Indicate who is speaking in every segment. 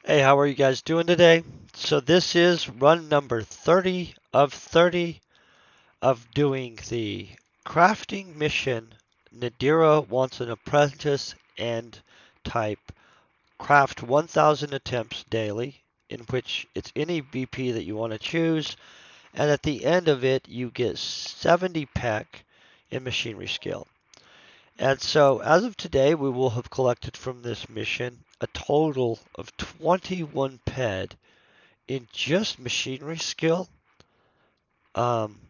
Speaker 1: Hey, how are you guys doing today? So this is run number 30 of 30 of doing the crafting mission Nadira Wants an Apprentice and type craft 1,000 attempts daily, in which it's any BP that you want to choose, and at the end of it you get 70 PEC in machinery skill. And so as of today we will have collected from this mission a total of 21 PED in just machinery skill, um,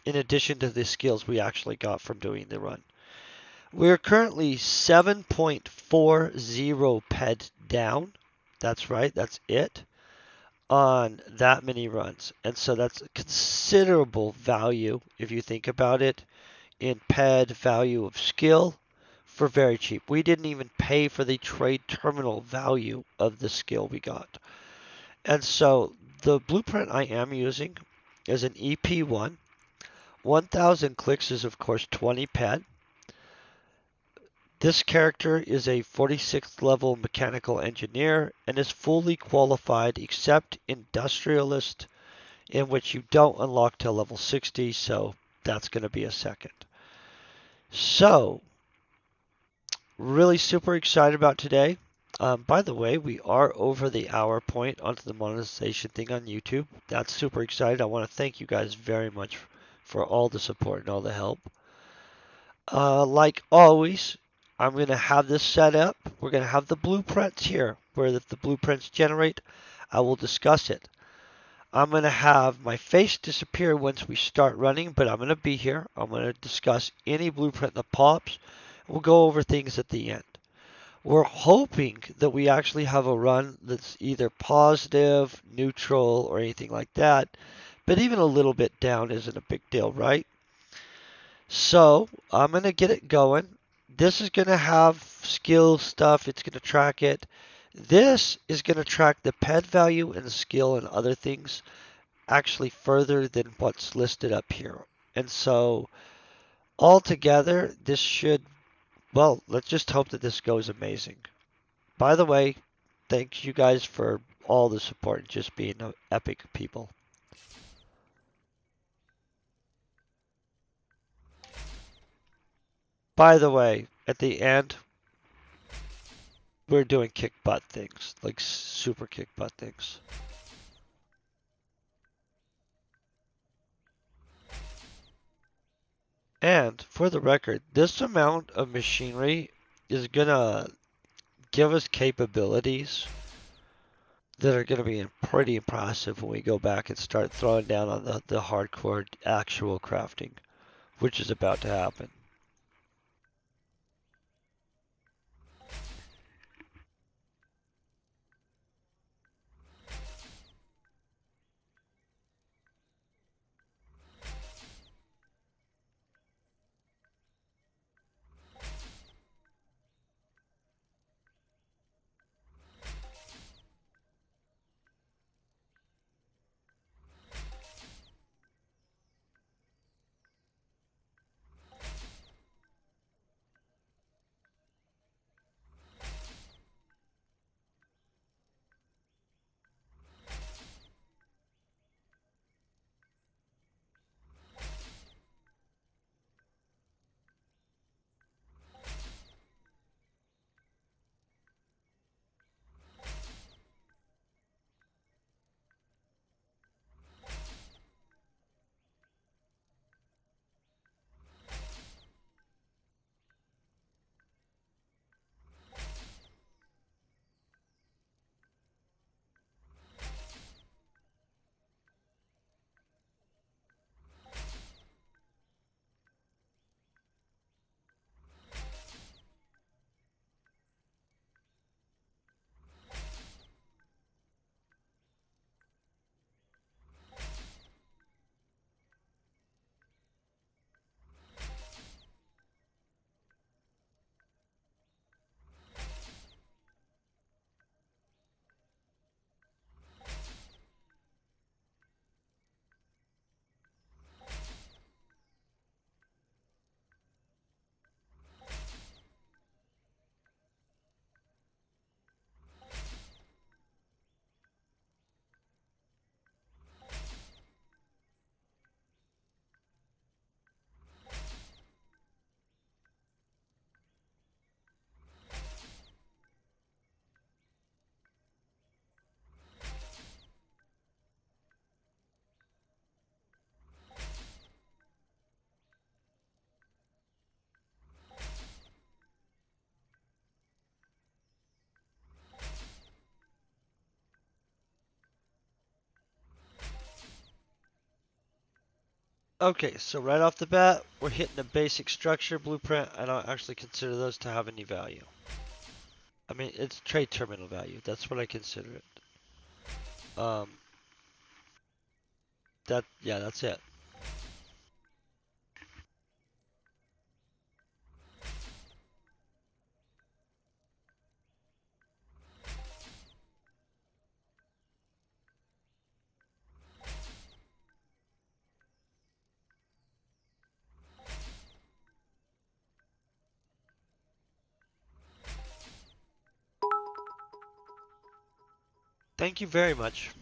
Speaker 1: in addition to the skills we actually got from doing the run. We're currently 7.40 PED down. That's right, that's it on that many runs. And so that's considerable value if you think about it in PED value of skill for very cheap. We didn't even pay for the trade terminal value of the skill we got. And so the blueprint I am using is an EP1. 1,000 clicks is, of course, 20 PED. This character is a 46th level mechanical engineer and is fully qualified except industrialist, in which you don't unlock till level 60, so that's going to be a second. So, really super excited about today. By the way, we are over the hour point onto the monetization thing on YouTube. That's super excited. I want to thank you guys very much for all the support and all the help. Like always, I'm going to have this set up. We're going to have the blueprints here, where if the blueprints generate, I will discuss it. I'm going to have my face disappear once we start running, but I'm going to be here. I'm going to discuss any blueprint that pops. We'll go over things at the end. We're hoping that we actually have a run that's either positive, neutral, or anything like that. But even a little bit down isn't a big deal, right? So I'm going to get it going. This is going to have skill stuff. It's going to track it. This is going to track the pet value and the skill and other things actually further than what's listed up here. And so altogether, this should, well, let's just hope that this goes amazing. By the way, thanks you guys for all the support and just being epic people. By the way, at the end, we're doing kick butt things, like super kick butt things. And for the record, this amount of machinery is gonna give us capabilities that are gonna be pretty impressive when we go back and start throwing down on the hardcore actual crafting, which is about to happen. Okay, so right off the bat, we're hitting a basic structure blueprint. I don't actually consider those to have any value. I mean, it's trade terminal value. That's what I consider it. Um, yeah, that's it. Thank you very much.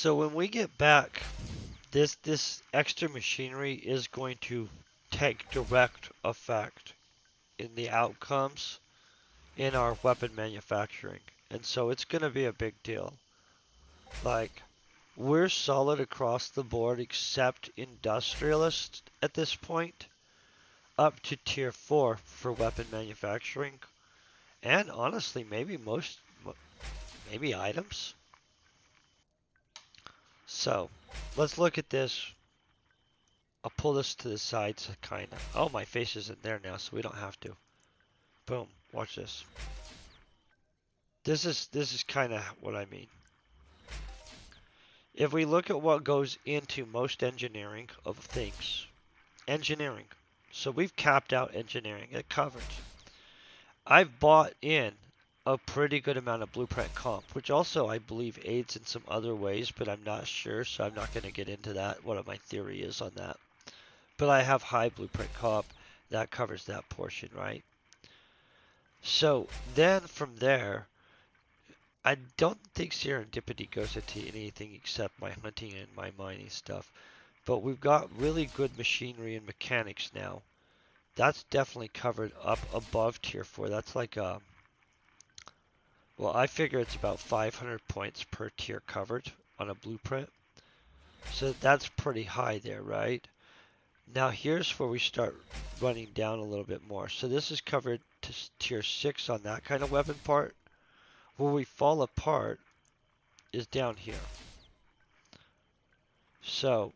Speaker 1: So when we get back, this extra machinery is going to take direct effect in the outcomes in our weapon manufacturing. And so it's going to be a big deal. Like, we're solid across the board except industrialist at this point, up to tier 4 for weapon manufacturing. And honestly, maybe items. So, let's look at this. I'll pull this to the side to kinda. Oh, my face isn't there now, so we don't have to. Boom. Watch this. This is kind of what I mean. If we look at what goes into most engineering of things, engineering. So we've capped out engineering. It covered. I've bought in a pretty good amount of blueprint comp, which also I believe aids in some other ways, but I'm not sure, so I'm not going to get into that, what my theory is on that. But I have high blueprint comp that covers that portion, right? So then from there, I don't think serendipity goes into anything except my hunting and my mining stuff. But we've got really good machinery and mechanics now. That's definitely covered up above tier 4. That's like well, I figure it's about 500 points per tier covered on a blueprint. So that's pretty high there, right? Now here's where we start running down a little bit more. So this is covered to tier 6 on that kind of weapon part. Where we fall apart is down here. So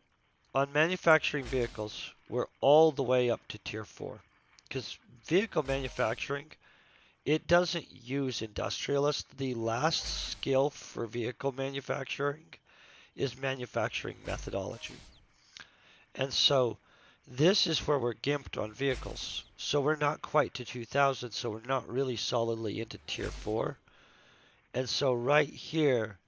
Speaker 1: on manufacturing vehicles, we're all the way up to tier 4. Because vehicle manufacturing, it doesn't use industrialists. The last skill for vehicle manufacturing is manufacturing methodology. And so this is where we're gimped on vehicles. So we're not quite to 2000, so we're not really solidly into tier 4. And so right here,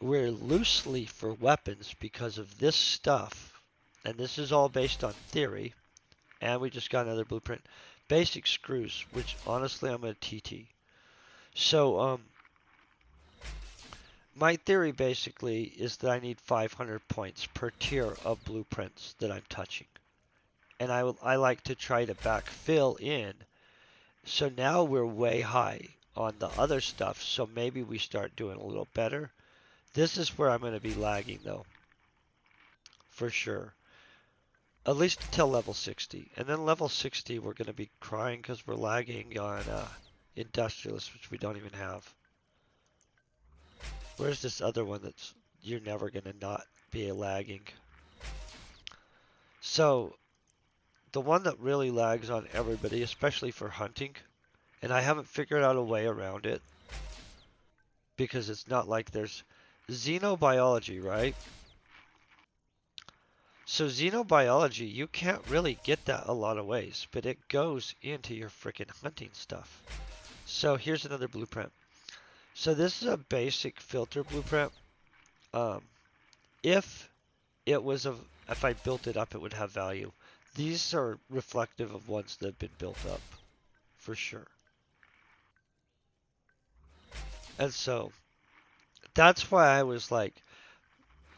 Speaker 1: we're loosely for weapons because of this stuff. And this is all based on theory. And we just got another blueprint. Basic screws, which honestly I'm a TT. So, my theory basically is that I need 500 points per tier of blueprints that I'm touching. And I like to try to backfill in. So now we're way high on the other stuff, so maybe we start doing a little better. This is where I'm going to be lagging though, for sure. At least until level 60. And then level 60 we're going to be crying because we're lagging on Industrialist, which we don't even have. Where's this other one that's you're never going to not be lagging? So the one that really lags on everybody, especially for hunting, and I haven't figured out a way around it because it's not like there's xenobiology, right? So xenobiology, you can't really get that a lot of ways, but it goes into your frickin' hunting stuff. So here's another blueprint. So this is a basic filter blueprint. Um, if it was if I built it up, it would have value. These are reflective of ones that have been built up, for sure. And so that's why I was like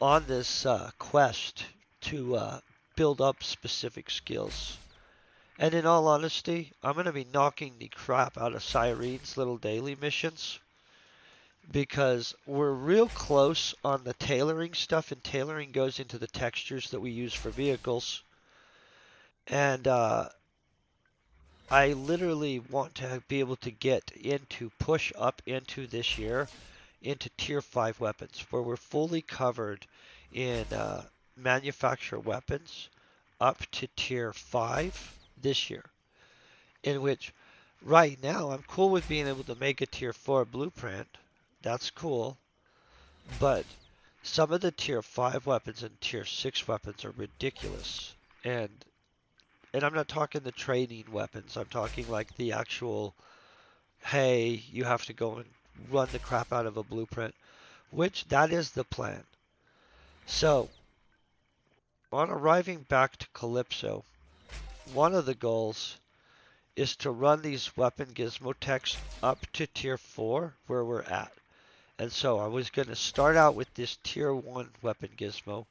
Speaker 1: on this quest to build up specific skills. And in all honesty, I'm going to be knocking the crap out of Cyrene's little daily missions because we're real close on the tailoring stuff, and tailoring goes into the textures that we use for vehicles. And I literally want to be able to get into, push up into this year, into tier 5 weapons, where we're fully covered in manufacture weapons up to tier 5 this year. In which, right now, I'm cool with being able to make a tier 4 blueprint. That's cool. But some of the tier 5 weapons and tier 6 weapons are ridiculous. And I'm not talking the training weapons. I'm talking like the actual, hey, you have to go and run the crap out of a blueprint, which that is the plan. So, on arriving back to Calypso, one of the goals is to run these weapon gizmo techs up to tier 4 where we're at. And so I was going to start out with this tier 1 weapon gizmo,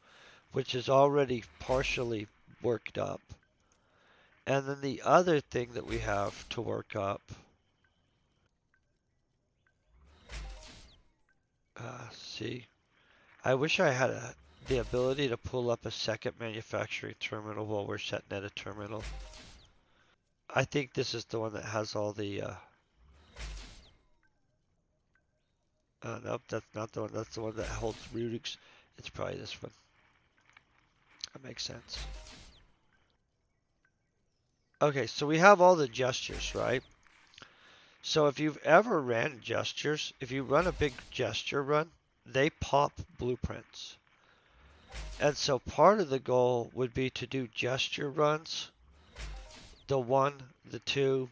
Speaker 1: which is already partially worked up. And then the other thing that we have to work up, see, I wish I had the ability to pull up a second manufacturing terminal while we're setting at a terminal. I think this is the one that has all the, nope, that's not the one. That's the one that holds Rudix. It's probably this one. That makes sense. Okay, so we have all the gestures, right? So if you've ever ran gestures, if you run a big gesture run, they pop blueprints. And so part of the goal would be to do gesture runs, the 1, the 2,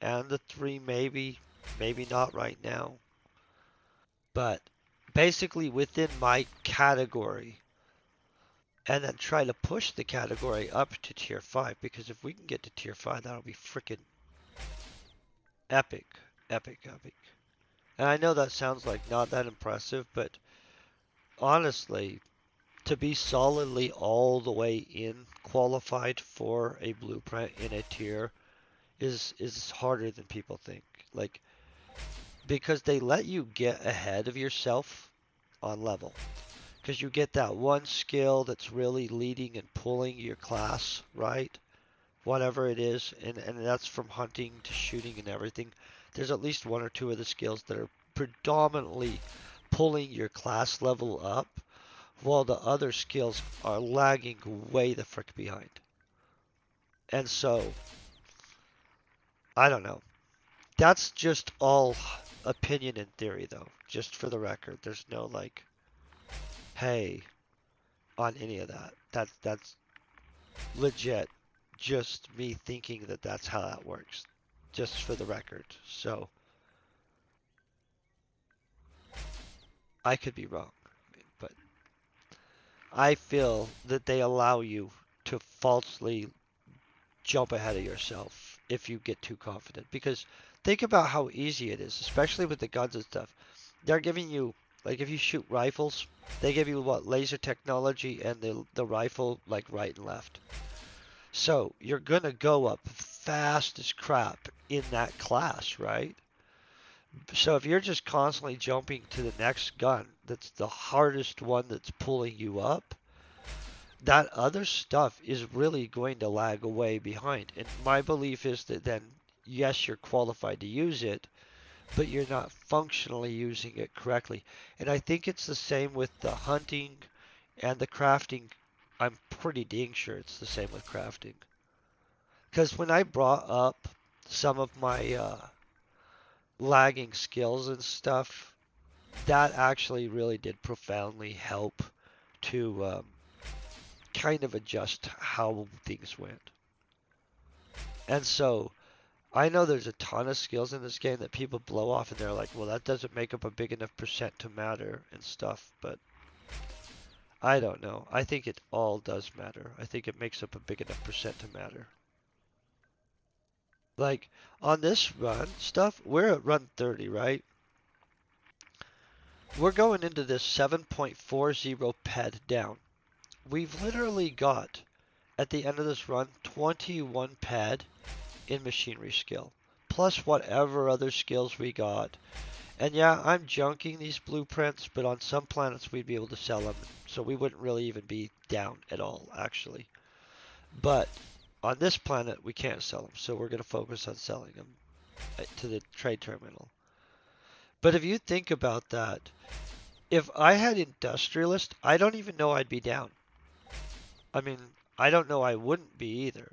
Speaker 1: and the 3 maybe, maybe not right now. But basically within my category, and then try to push the category up to tier 5, because if we can get to tier 5, that'll be freaking epic, epic, epic. And I know that sounds like not that impressive, but honestly, to be solidly all the way in qualified for a blueprint in a tier is harder than people think. Like, because they let you get ahead of yourself on level. Because you get that one skill that's really leading and pulling your class, right? Whatever it is, and that's from hunting to shooting and everything. There's at least one or two of the skills that are predominantly pulling your class level up, while the other skills are lagging way the frick behind. And so, I don't know. That's just all opinion and theory, though. Just for the record, there's no like, hey, on any of that. That's legit. Just me thinking that that's how that works. Just for the record. So, I could be wrong, but I feel that they allow you to falsely jump ahead of yourself if you get too confident. Because think about how easy it is, especially with the guns and stuff. They're giving you, like if you shoot rifles, they give you what, laser technology and the rifle like right and left. So you're gonna go up fast as crap in that class, right? So if you're just constantly jumping to the next gun, that's the hardest one that's pulling you up, that other stuff is really going to lag away behind. And my belief is that then, yes, you're qualified to use it, but you're not functionally using it correctly. And I think it's the same with the hunting and the crafting. I'm pretty dang sure it's the same with crafting. Because when I brought up some of my lagging skills and stuff, that actually really did profoundly help to kind of adjust how things went. And so I know there's a ton of skills in this game that people blow off and they're like, well, that doesn't make up a big enough percent to matter and stuff, but I don't know. I think it all does matter. I think it makes up a big enough percent to matter. Like on this run stuff, we're at run 30, right? We're going into this 7.40 ped down. We've literally got at the end of this run 21 pad in machinery skill, plus whatever other skills we got. And yeah, I'm junking these blueprints, but on some planets we'd be able to sell them, so we wouldn't really even be down at all, actually. But on this planet, we can't sell them, so we're going to focus on selling them to the trade terminal. But if you think about that, if I had industrialist, I don't even know I'd be down. I mean, I don't know I wouldn't be either.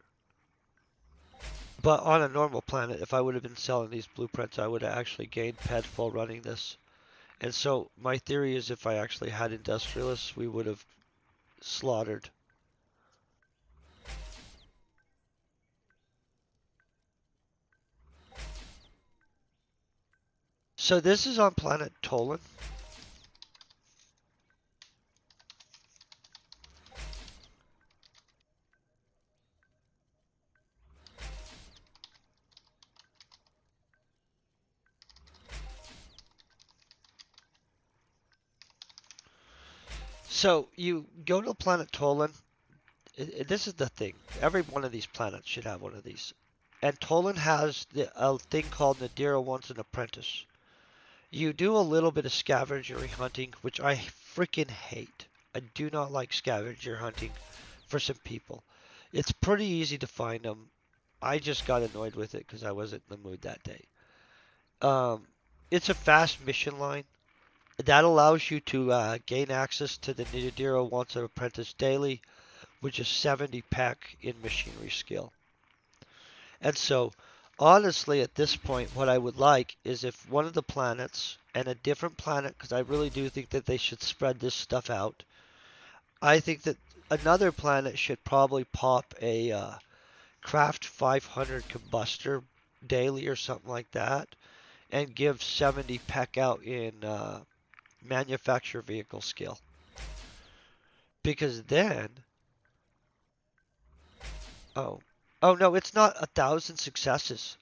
Speaker 1: But on a normal planet, if I would have been selling these blueprints, I would have actually gained ped full running this. And so my theory is if I actually had industrialists, we would have slaughtered. So this is on Planet Toulan. So you go to Planet Toulan. This is the thing. Every one of these planets should have one of these. And Toulan has a thing called Nadira Want and Apprentice. You do a little bit of scavenger hunting, which I freaking hate. I do not like scavenger hunting for some people. It's pretty easy to find them. I just got annoyed with it because I wasn't in the mood that day. It's a fast mission line. That allows you to gain access to the Nadira Want and Apprentice daily, which is 70 PEC in machinery skill. And so, honestly, at this point, what I would like is if one of the planets and a different planet, because I really do think that they should spread this stuff out. I think that another planet should probably pop a Craft 500 combustor daily or something like that, and give 70 PEC out in manufacture vehicle skill. Because then, oh, oh no, it's not 1,000 successes.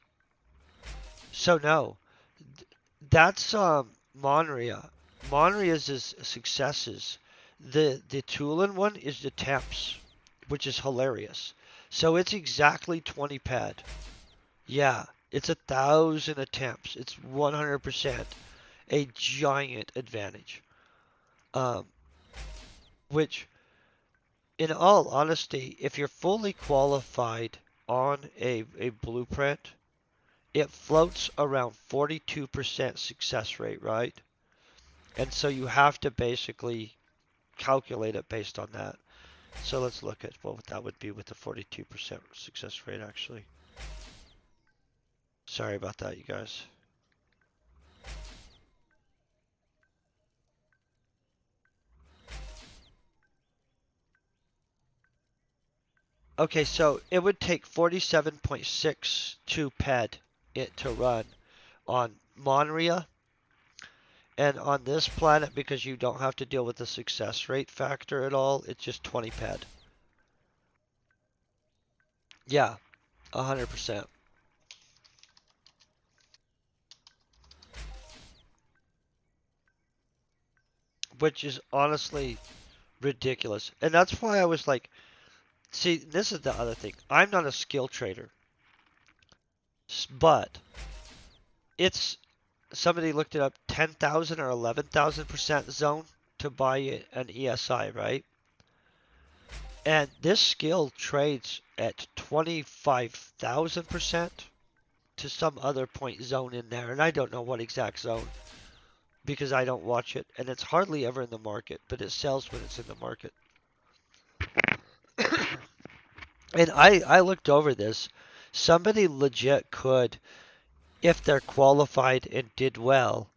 Speaker 1: So no, that's Monria. Monria's is successes. The Toulan one is the temps, which is hilarious. So it's exactly 20 pad. Yeah, it's 1,000 attempts. It's 100% a giant advantage. Um, which, in all honesty, if you're fully qualified on a blueprint, it floats around 42% success rate, right? And so you have to basically calculate it based on that. So let's look at what that would be with the 42% success rate, actually. Sorry about that, you guys. Okay, so it would take 47.62 ped it to run on Monria, and on this planet, because you don't have to deal with the success rate factor at all, it's just 20 ped. Yeah, 100%. Which is honestly ridiculous. And that's why I was like, see, this is the other thing. I'm not a skill trader, but it's somebody looked it up 10,000 or 11,000% zone to buy an ESI, right? And this skill trades at 25,000% to some other point zone in there. And I don't know what exact zone because I don't watch it. And it's hardly ever in the market, but it sells when it's in the market. And I looked over this. Somebody legit could, if they're qualified and did well,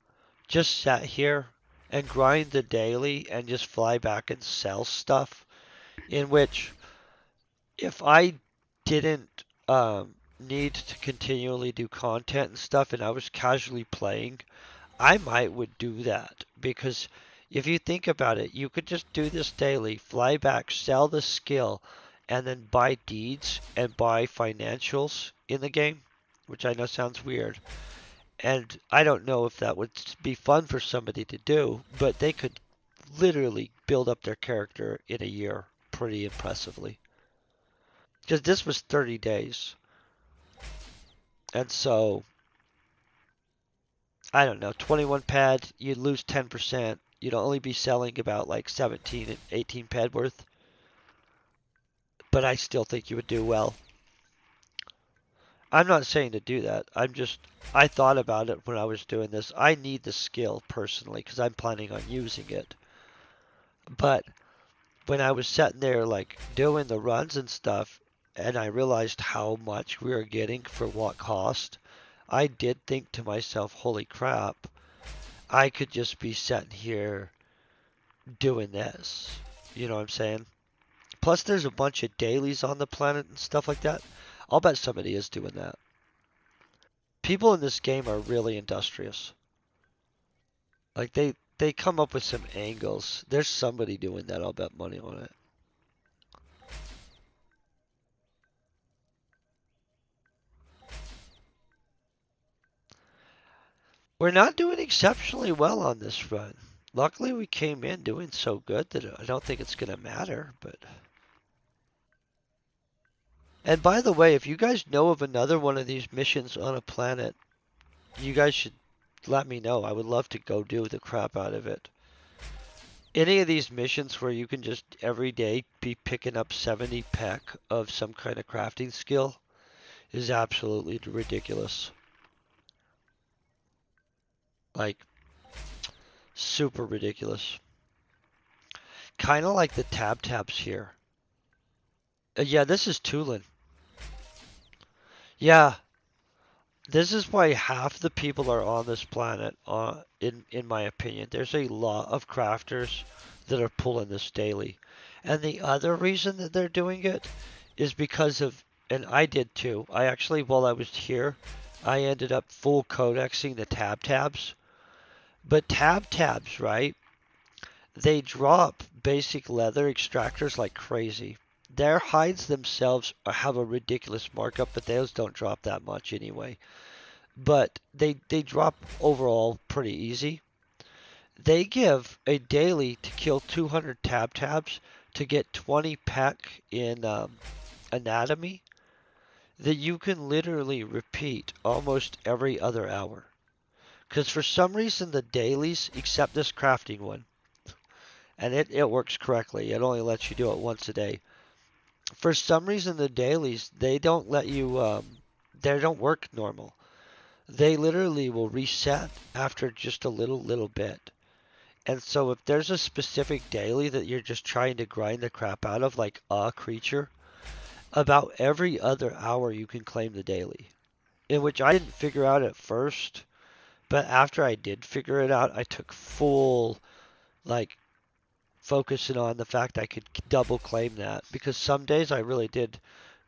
Speaker 1: just sat here and grind the daily and just fly back and sell stuff. In which, if I didn't need to continually do content and stuff and I was casually playing, I might would do that. Because if you think about it, you could just do this daily, fly back, sell the skill, and then buy deeds and buy financials in the game, which I know sounds weird. And I don't know if that would be fun for somebody to do, but they could literally build up their character in a year pretty impressively. Because this was 30 days. And so, I don't know, 21 pad, you'd lose 10%. You'd only be selling about like 17 and 18 pad worth. But I still think you would do well. I'm not saying to do that. I thought about it when I was doing this. I need the skill personally because I'm planning on using it. But when I was sitting there like doing the runs and stuff, and I realized how much we were getting for what cost, I did think to myself, holy crap, I could just be sitting here doing this. You know what I'm saying? Plus, there's a bunch of dailies on the planet and stuff like that. I'll bet somebody is doing that. People in this game are really industrious. Like they come up with some angles. There's somebody doing that. I'll bet money on it. We're not doing exceptionally well on this run. Luckily, we came in doing so good that I don't think it's gonna matter. But and by the way, if you guys know of another one of these missions on a planet, you guys should let me know. I would love to go do the crap out of it. Any of these missions where you can just every day be picking up 70 peck of some kind of crafting skill is absolutely ridiculous. Like, super ridiculous. Kind of like the tabs here. Yeah, this is Toulan. Yeah, this is why half the people are on this planet, in my opinion. There's a lot of crafters that are pulling this daily. And the other reason that they're doing it is because of, and I did too. I actually, while I was here, I ended up full codexing the tabs. But tabs, right? They drop basic leather extractors like crazy. Their hides themselves have a ridiculous markup, but those don't drop that much anyway. But they drop overall pretty easy. They give a daily to kill 200 tabs to get 20 peck in anatomy that you can literally repeat almost every other hour. Because for some reason the dailies, except this crafting one, and it works correctly. It only lets you do it once a day. For some reason, the dailies they don't let you. They don't work normal. They literally will reset after just a little bit. And so if there's a specific daily that you're just trying to grind the crap out of, like a creature, about every other hour you can claim the daily. In which I didn't figure out at first, but after I did figure it out, I took full like focusing on the fact I could double claim that because some days I really did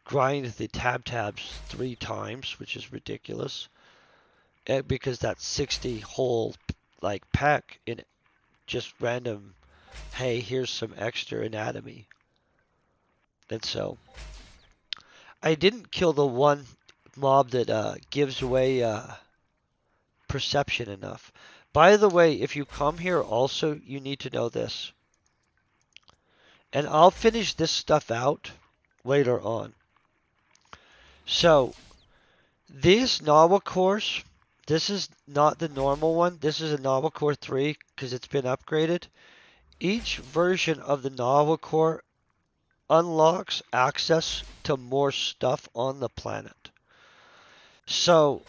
Speaker 1: grind the tabs 3 times, which is ridiculous. And because that's 60 whole like pack in just random, hey, here's some extra anatomy. And so I didn't kill the one mob that gives away perception enough. By the way, if you come here also, you need to know this. And I'll finish this stuff out later on. So, these Nawa cores, this is not the normal one. This is a Nawa core 3 because it's been upgraded. Each version of the Nawa core unlocks access to more stuff on the planet. So,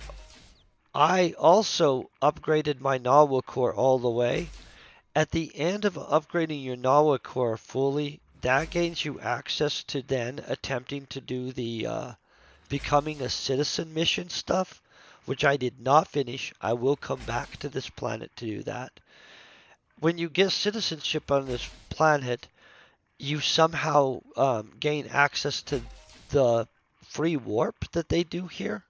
Speaker 1: I also upgraded my Nawa core all the way. At the end of upgrading your Nawa core fully, that gains you access to then attempting to do the becoming a citizen mission stuff, which I did not finish. I will come back to this planet to do that. When you get citizenship on this planet, you somehow gain access to the free warp that they do here,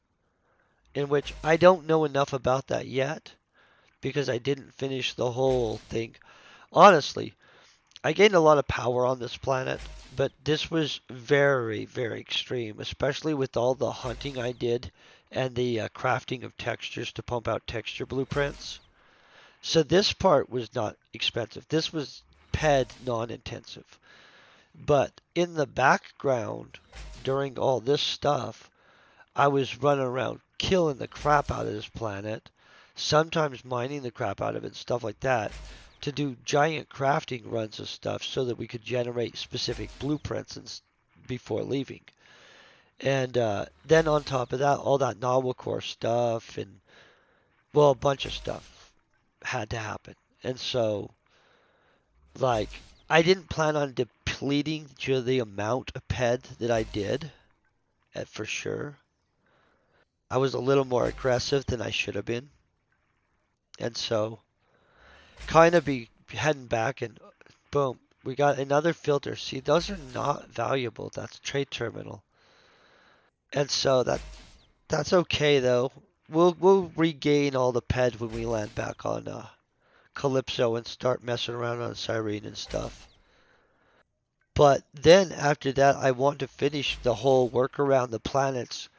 Speaker 1: in which I don't know enough about that yet because I didn't finish the whole thing. Honestly, I gained a lot of power on this planet, but this was very extreme, especially with all the hunting I did and the crafting of textures to pump out texture blueprints. So this part was not expensive. This was PED non-intensive. But in the background, during all this stuff, I was running around killing the crap out of this planet, sometimes mining the crap out of it and stuff like that, to do giant crafting runs of stuff so that we could generate specific blueprints before leaving. And then on top of that, all that novel core stuff and, well, a bunch of stuff had to happen. And so, like, I didn't plan on depleting the amount of PED that I did, for sure. I was a little more aggressive than I should have been. And so, kind of be heading back and boom, we got another filter. See, those are not valuable. That's trade terminal. And so that's okay though. We'll regain all the PED when we land back on Calypso and start messing around on Cyrene and stuff. But then after that, I want to finish the whole work around the planets.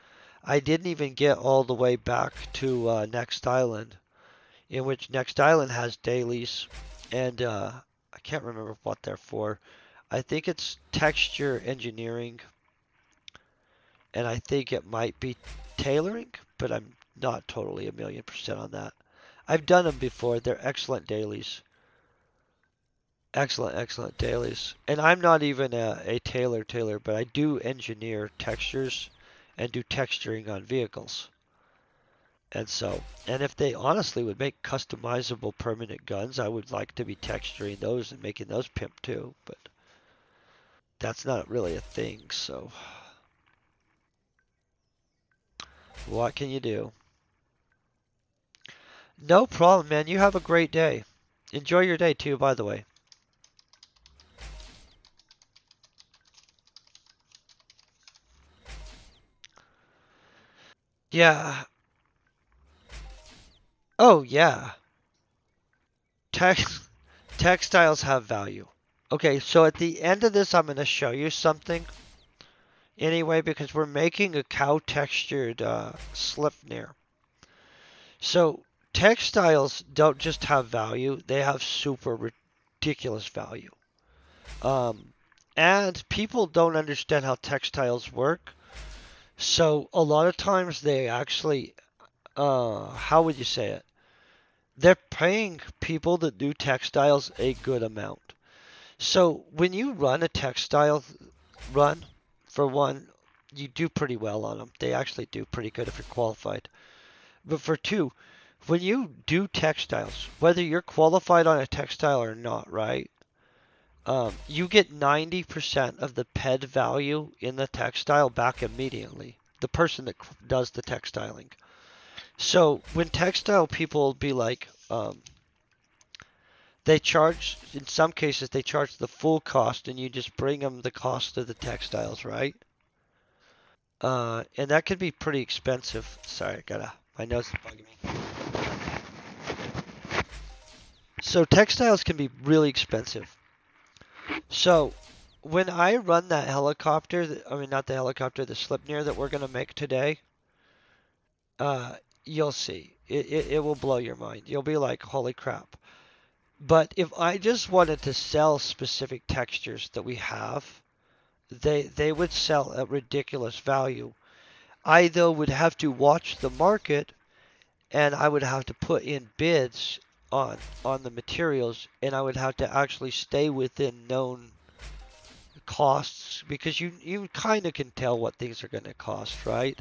Speaker 1: I didn't even get all the way back to Next Island, in which Next Island has dailies, and I can't remember what they're for. I think it's texture engineering, and I think it might be tailoring, but I'm not totally 1,000,000% on that. I've done them before. They're excellent dailies. Excellent, excellent dailies. And I'm not even a tailor, but I do engineer textures and do texturing on vehicles. And so, and if they honestly would make customizable permanent guns, I would like to be texturing those and making those pimp too, but that's not really a thing, so what can you do? No problem, man. You have a great day. Enjoy your day too, by the way. Yeah. Oh, yeah. Tex Textiles have value. Okay, so at the end of this, I'm going to show you something anyway, because we're making a cow textured Slipnir. So textiles don't just have value, they have super ridiculous value. Um, and people don't understand how textiles work. So a lot of times they actually, how would you say it? They're paying people that do textiles a good amount. So when you run a textile run, for one, you do pretty well on them. They actually do pretty good if you're qualified. But for two, when you do textiles, whether you're qualified on a textile or not, right? You get 90% of the PED value in the textile back immediately. The person that does the textiling. So when textile people be like, they charge, in some cases, they charge the full cost and you just bring them the cost of the textiles, right? And that could be pretty expensive. Sorry, my nose is bugging me. So textiles can be really expensive. So when I run that helicopter, I mean, not the helicopter, the Slipnir that we're going to make today, you'll see. It will blow your mind. You'll be like, holy crap. But if I just wanted to sell specific textures that we have, they would sell at ridiculous value. I, though, would have to watch the market and I would have to put in bids on the materials and I would have to actually stay within known costs because you kind of can tell what things are going to cost, right?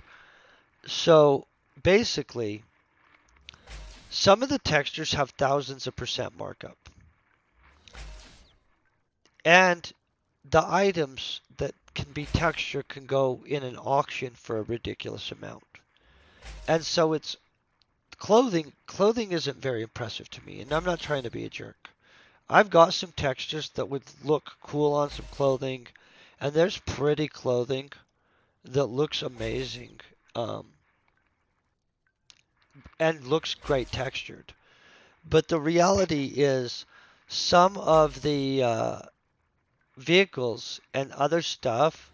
Speaker 1: So basically, some of the textures have thousands of percent markup. And the items that can be textured can go in an auction for a ridiculous amount. And so it's clothing isn't very impressive to me, and I'm not trying to be a jerk. I've got some textures that would look cool on some clothing, and there's pretty clothing that looks amazing, and looks great textured. But the reality is some of the vehicles and other stuff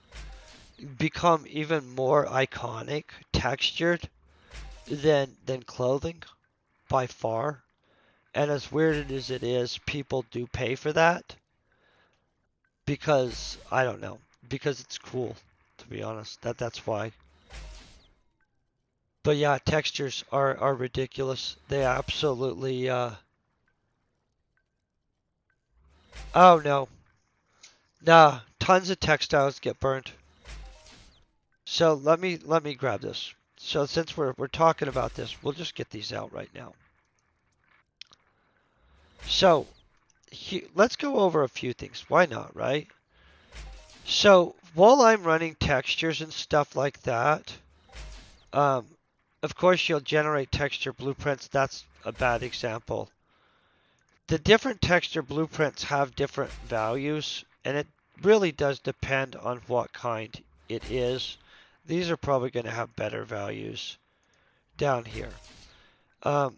Speaker 1: become even more iconic textured than clothing by far. And as weird as it is, people do pay for that because I don't know, because it's cool. be honest. That's why. But yeah, textures are ridiculous. They absolutely oh no. Nah, tons of textiles get burnt. So let me grab this. So since we're talking about this, we'll just get these out right now. So let's go over a few things. Why not, right? So while I'm running textures and stuff like that, um, of course you'll generate texture blueprints. That's a bad example. The different texture blueprints have different values, and it really does depend on what kind it is. These are probably going to have better values down here. Um,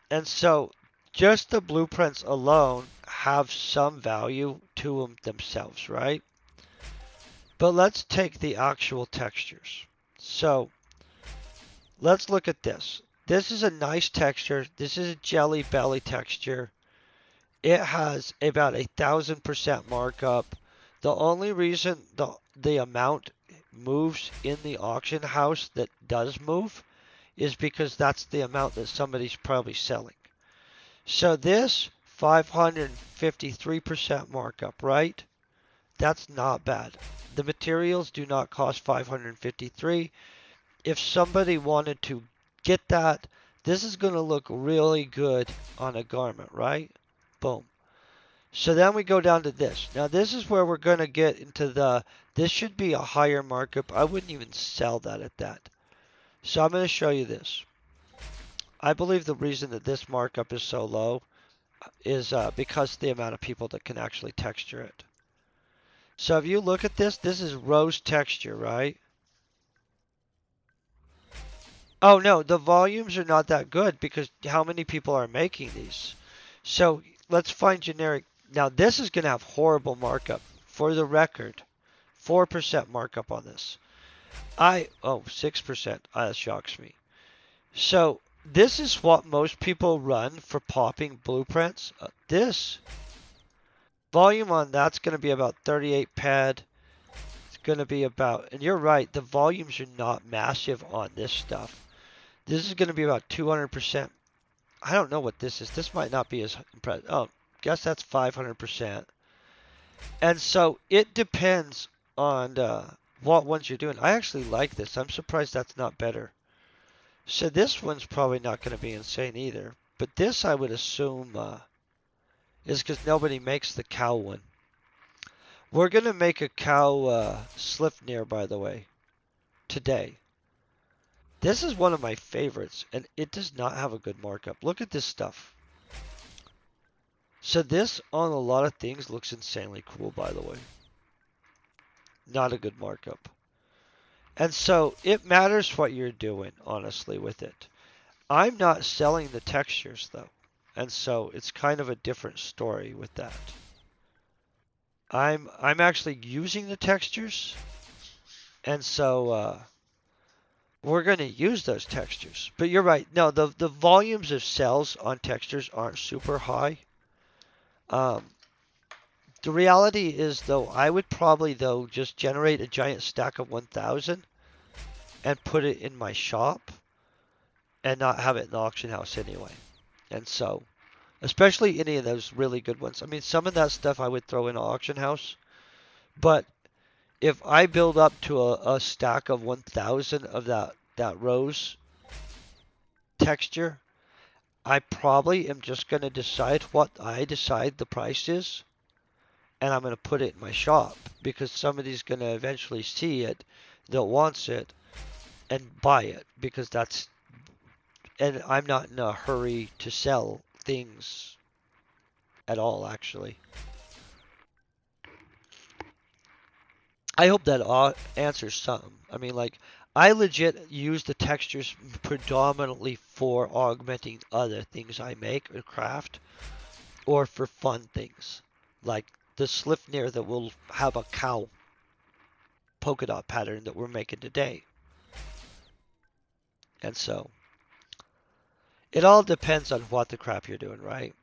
Speaker 1: and so just the blueprints alone have some value to them themselves, right? But let's take the actual textures. So let's look at this. This is a nice texture. This is a jelly belly texture. It has about 1,000% markup. The only reason the amount moves in the auction house that does move is because that's the amount that somebody's probably selling. So this 553% markup, right? That's not bad. The materials do not cost 553. If somebody wanted to get that, this is going to look really good on a garment, right? Boom. So then we go down to this. Now this is where we're going to get into this should be a higher markup. I wouldn't even sell that at that. So I'm going to show you this. I believe the reason that this markup is so low is because of the amount of people that can actually texture it. So if you look at this, this is rose texture, right? Oh no, the volumes are not that good because how many people are making these? So let's find generic. Now this is going to have horrible markup. For the record, 4% markup on this. 6%. That shocks me. So this is what most people run for popping blueprints. This volume on that's going to be about 38 pad. It's going to be about, and you're right, the volumes are not massive on this stuff. This is going to be about 200%. I don't know what this is. This might not be as impressive. Oh, guess that's 500%. And so it depends on what ones you're doing. I actually like this. I'm surprised that's not better. So this one's probably not going to be insane either. But this I would assume is because nobody makes the cow one. We're going to make a cow Slifnir, by the way, today. This is one of my favorites, and it does not have a good markup. Look at this stuff. So this, on a lot of things, looks insanely cool, by the way. Not a good markup. And so it matters what you're doing, honestly, with it. I'm not selling the textures, though. And so it's kind of a different story with that. I'm actually using the textures, and so we're going to use those textures. But you're right. No, the volumes of cells on textures aren't super high. The reality is, though, I would probably, though, just generate a giant stack of 1,000 and put it in my shop and not have it in the auction house anyway. And so, especially any of those really good ones. I mean, some of that stuff I would throw in an auction house, but if I build up to a stack of 1,000 of that rose texture, I probably am just going to decide what I decide the price is, and I'm going to put it in my shop because somebody's going to eventually see it that wants it and buy it because that's, and I'm not in a hurry to sell things at all, actually. I hope that answers some. I mean, like, I legit use the textures predominantly for augmenting other things I make or craft, or for fun things, like the Slifnir that will have a cow polka dot pattern that we're making today. And so, it all depends on what the crap you're doing, right?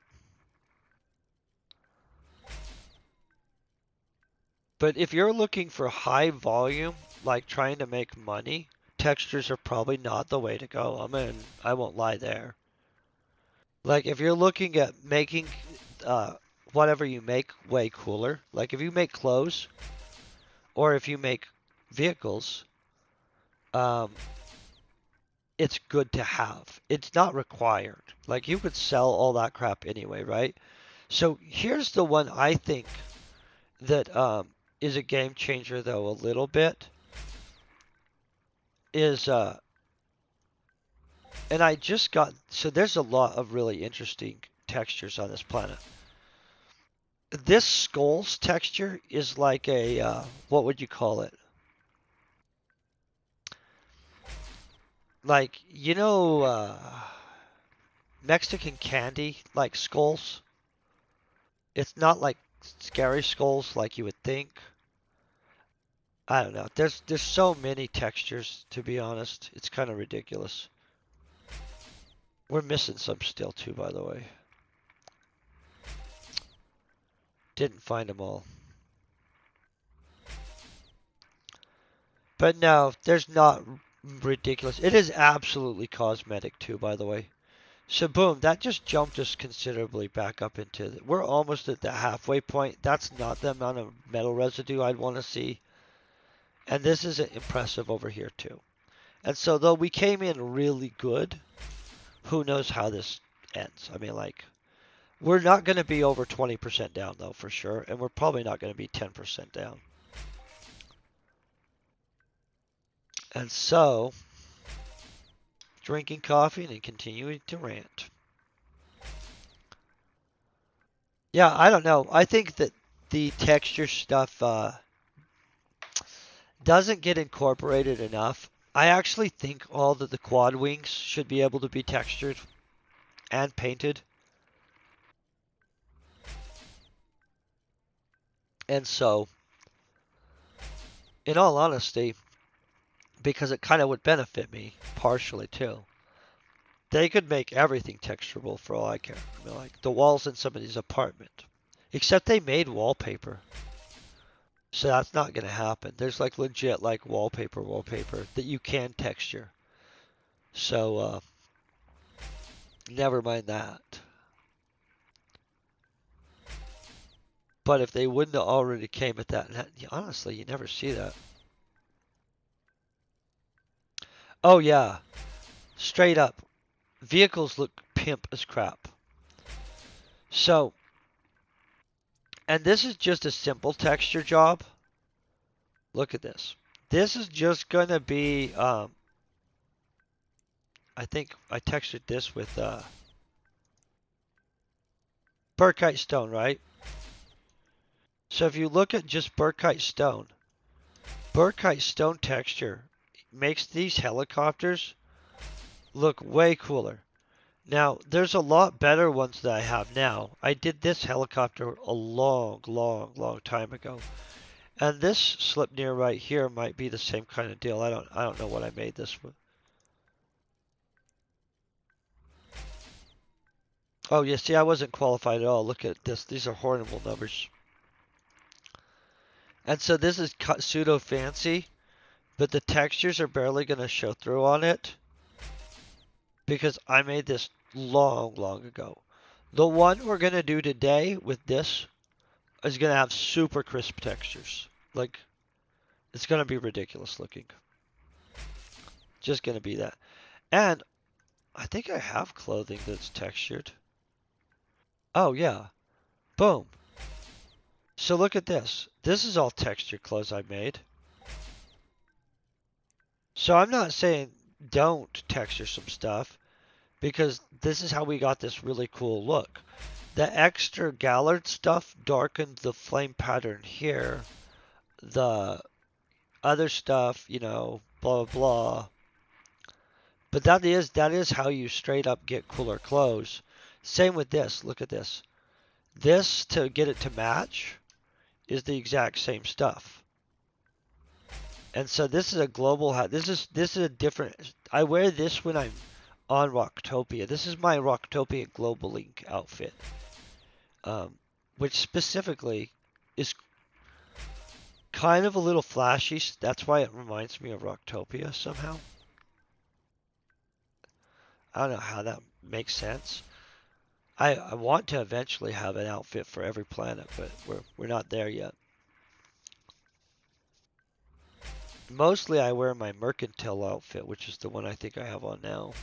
Speaker 1: But if you're looking for high volume, like trying to make money, textures are probably not the way to go. I mean, I won't lie there. Like if you're looking at making uh, whatever you make way cooler, like if you make clothes or if you make vehicles, um, it's good to have. It's not required. Like you could sell all that crap anyway, right? So here's the one I think that is a game changer though a little bit is and I just got so there's a lot of really interesting textures on this planet. This skulls texture is like a what would you call it? Like Mexican candy like skulls. It's not like scary skulls like you would think. I don't know. There's so many textures to be honest. It's kind of ridiculous. We're missing some still too, by the way. Didn't find them all. But no, there's not ridiculous. It is absolutely cosmetic too, by the way. So boom, that just jumped us considerably back up into we're almost at the halfway point. That's not the amount of metal residue I'd want to see. And this is impressive over here too. And so though we came in really good, who knows how this ends. I mean like we're not going to be over 20% down though for sure, and we're probably not going to be 10% down. And so drinking coffee and then continuing to rant. Yeah, I don't know. I think that the texture stuff doesn't get incorporated enough. I actually think all of the quad wings should be able to be textured and painted. And so, in all honesty, because it kind of would benefit me partially too, they could make everything texturable for all I care. I mean, like the walls in somebody's apartment. Except they made wallpaper. So that's not going to happen. There's like legit like wallpaper that you can texture. So never mind that. But if they wouldn't have already came at that, honestly, you never see that. Oh yeah, straight up. Vehicles look pimp as crap. So, and this is just a simple texture job. Look at this. This is just going to be, I think I textured this with Burkite stone, right? So if you look at just Burkite stone texture makes these helicopters look way cooler. Now, there's a lot better ones that I have now. I did this helicopter a long time ago. And this Slipnir right here might be the same kind of deal. I don't know what I made this with. Oh, yeah, see, I wasn't qualified at all. Look at this. These are horrible numbers. And so this is pseudo fancy, but the textures are barely going to show through on it because I made this long ago. The one we're going to do today with this is going to have super crisp textures. Like, it's going to be ridiculous looking. Just going to be that. And I think I have clothing that's textured. Oh, yeah. Boom. So look at this. This is all textured clothes I made. So I'm not saying don't texture some stuff, because this is how we got this really cool look. The extra Gallard stuff darkened the flame pattern here. The other stuff, blah blah blah. But that is how you straight up get cooler clothes. Same with this. Look at this. This, to get it to match, is the exact same stuff. And so this is a global hat. This is a different. I wear this when I'm on Rocktopia. This is my Rocktopia Global Link outfit, which specifically is kind of a little flashy. That's why it reminds me of Rocktopia somehow. I don't know how that makes sense. I want to eventually have an outfit for every planet, but we're not there yet. Mostly I wear my Mercantile outfit, which is the one I think I have on now,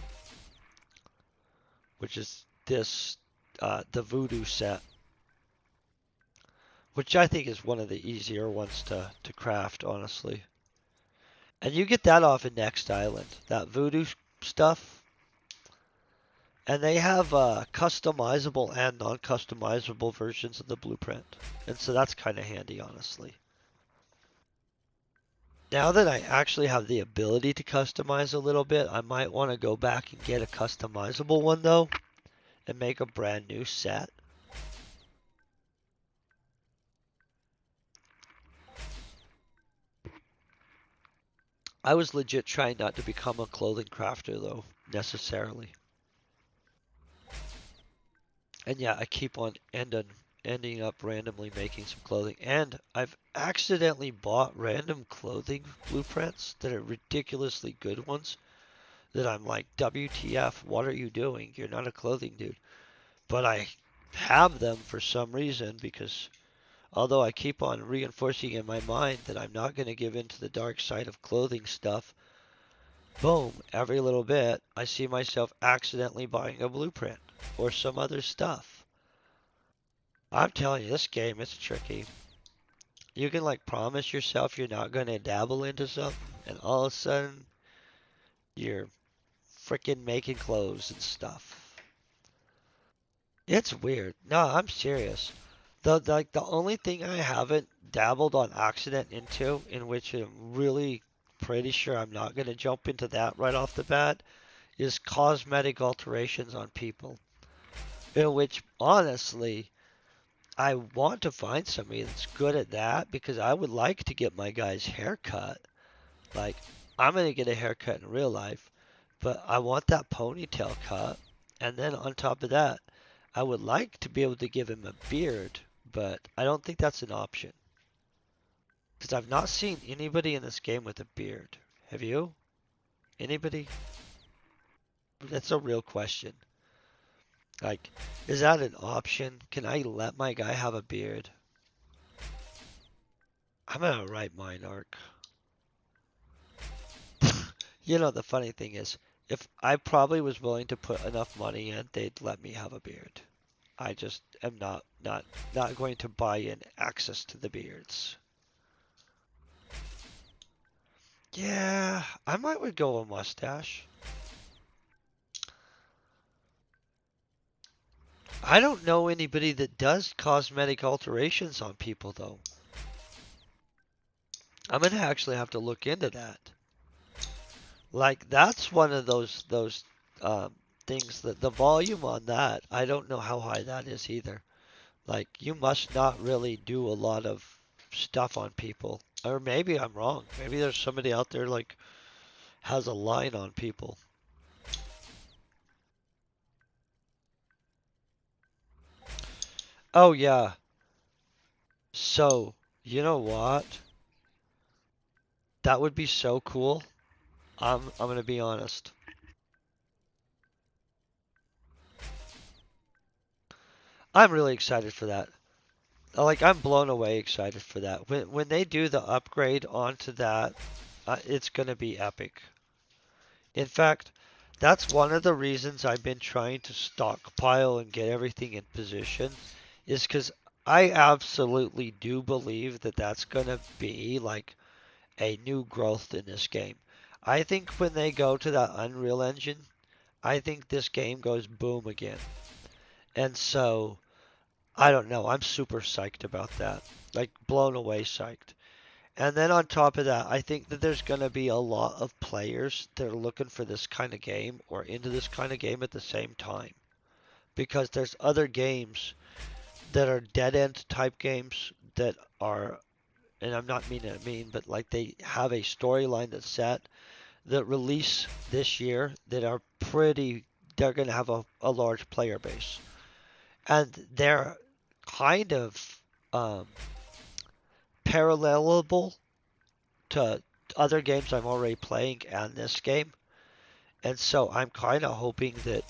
Speaker 1: which is this, the Voodoo set, which I think is one of the easier ones to craft, honestly. And you get that off of Next Island, that Voodoo stuff. And they have customizable and non-customizable versions of the blueprint. And so that's kind of handy, honestly. Now that I actually have the ability to customize a little bit, I might want to go back and get a customizable one, though, and make a brand new set. I was legit trying not to become a clothing crafter, though, necessarily. And yeah, I keep on ending up randomly making some clothing. And I've accidentally bought random clothing blueprints that are ridiculously good ones that I'm like, WTF, what are you doing? You're not a clothing dude. But I have them for some reason because although I keep on reinforcing in my mind that I'm not going to give in to the dark side of clothing stuff, boom, every little bit, I see myself accidentally buying a blueprint or some other stuff. I'm telling you, this game is tricky. You can like promise yourself you're not going to dabble into something, and all of a sudden, you're freaking making clothes and stuff. It's weird. No, I'm serious. The only thing I haven't dabbled on accident into, in which I'm really pretty sure I'm not going to jump into that right off the bat, is cosmetic alterations on people. In which, honestly, I want to find somebody that's good at that because I would like to get my guy's haircut. Like, I'm going to get a haircut in real life, but I want that ponytail cut. And then on top of that, I would like to be able to give him a beard, but I don't think that's an option. Because I've not seen anybody in this game with a beard. Have you? Anybody? That's a real question. Like, is that an option? Can I let my guy have a beard? I'm gonna write mine, Arc. You know, the funny thing is, if I probably was willing to put enough money in, they'd let me have a beard. I just am not going to buy in access to the beards. Yeah, I might would go a mustache. I don't know anybody that does cosmetic alterations on people though. I'm gonna actually have to look into that. Like that's one of those things that the volume on that, I don't know how high that is either. Like you must not really do a lot of stuff on people. Or maybe I'm wrong. Maybe there's somebody out there like has a line on people. Oh yeah. So, you know what? That would be so cool. I'm gonna be honest. I'm really excited for that. Like I'm blown away excited for that. When they do the upgrade onto that, it's gonna be epic. In fact, that's one of the reasons I've been trying to stockpile and get everything in position, is because I absolutely do believe that that's gonna be like a new growth in this game. I think when they go to that Unreal Engine, I think this game goes boom again. And so I don't know. I'm super psyched about that. Like blown away psyched. And then on top of that, I think that there's going to be a lot of players that are looking for this kind of game or into this kind of game at the same time. Because there's other games that are dead end type games that are, and I'm not meaning it mean, but like they have a storyline that's set that release this year that are they're going to have a large player base. And they're kind of um, parallelable to other games I'm already playing and this game. And so I'm kind of hoping that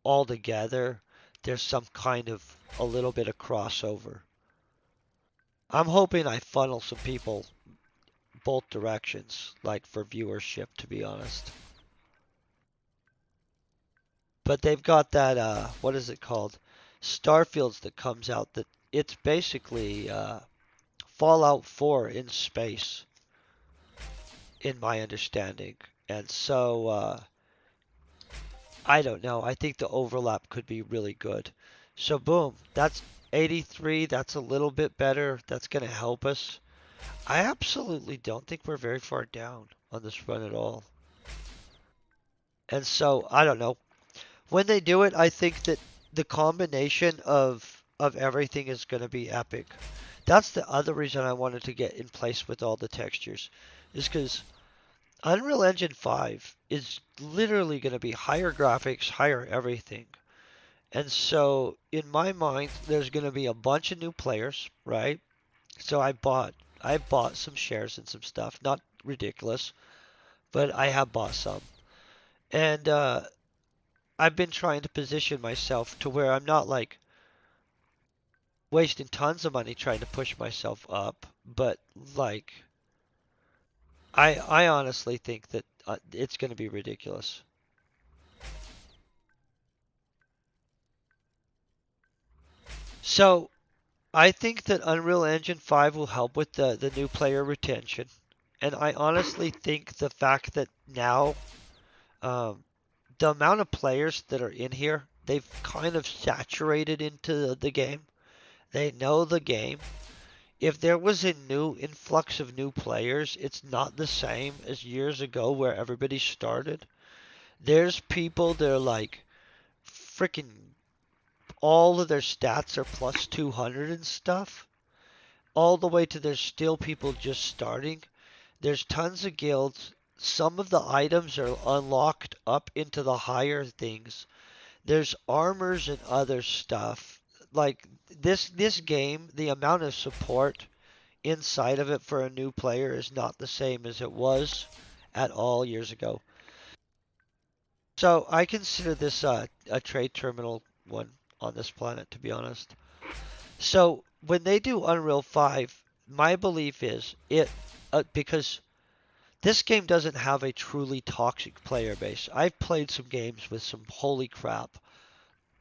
Speaker 1: all together there's some kind of a little bit of crossover. I'm hoping I funnel some people both directions, like for viewership, to be honest. But they've got that, what is it called? Starfields that comes out that it's basically Fallout 4 in space, in my understanding. And so, I don't know. I think the overlap could be really good. So, boom, that's 83. That's a little bit better. That's going to help us. I absolutely don't think we're very far down on this run at all. And so, I don't know. When they do it, I think that the combination of everything is going to be epic. That's the other reason I wanted to get in place with all the textures, is because Unreal Engine 5 is literally going to be higher graphics, higher everything. And so, in my mind, there's going to be a bunch of new players, right? So I bought some shares and some stuff, not ridiculous, but I have bought some. And I've been trying to position myself to where I'm not like wasting tons of money trying to push myself up, but like I honestly think that it's going to be ridiculous. So I think that Unreal Engine 5 will help with the new player retention. And I honestly think the fact that now um, the amount of players that are in here, they've kind of saturated into the game. They know the game. If there was a new influx of new players, it's not the same as years ago where everybody started. There's people that are like freaking all of their stats are plus 200 and stuff, all the way to there's still people just starting. There's tons of guilds. Some of the items are unlocked up into the higher things. There's armors and other stuff. Like this game, the amount of support inside of it for a new player is not the same as it was at all years ago. So I consider this a trade terminal one on this planet, to be honest. So when they do Unreal 5, my belief is because this game doesn't have a truly toxic player base. I've played some games with some holy crap.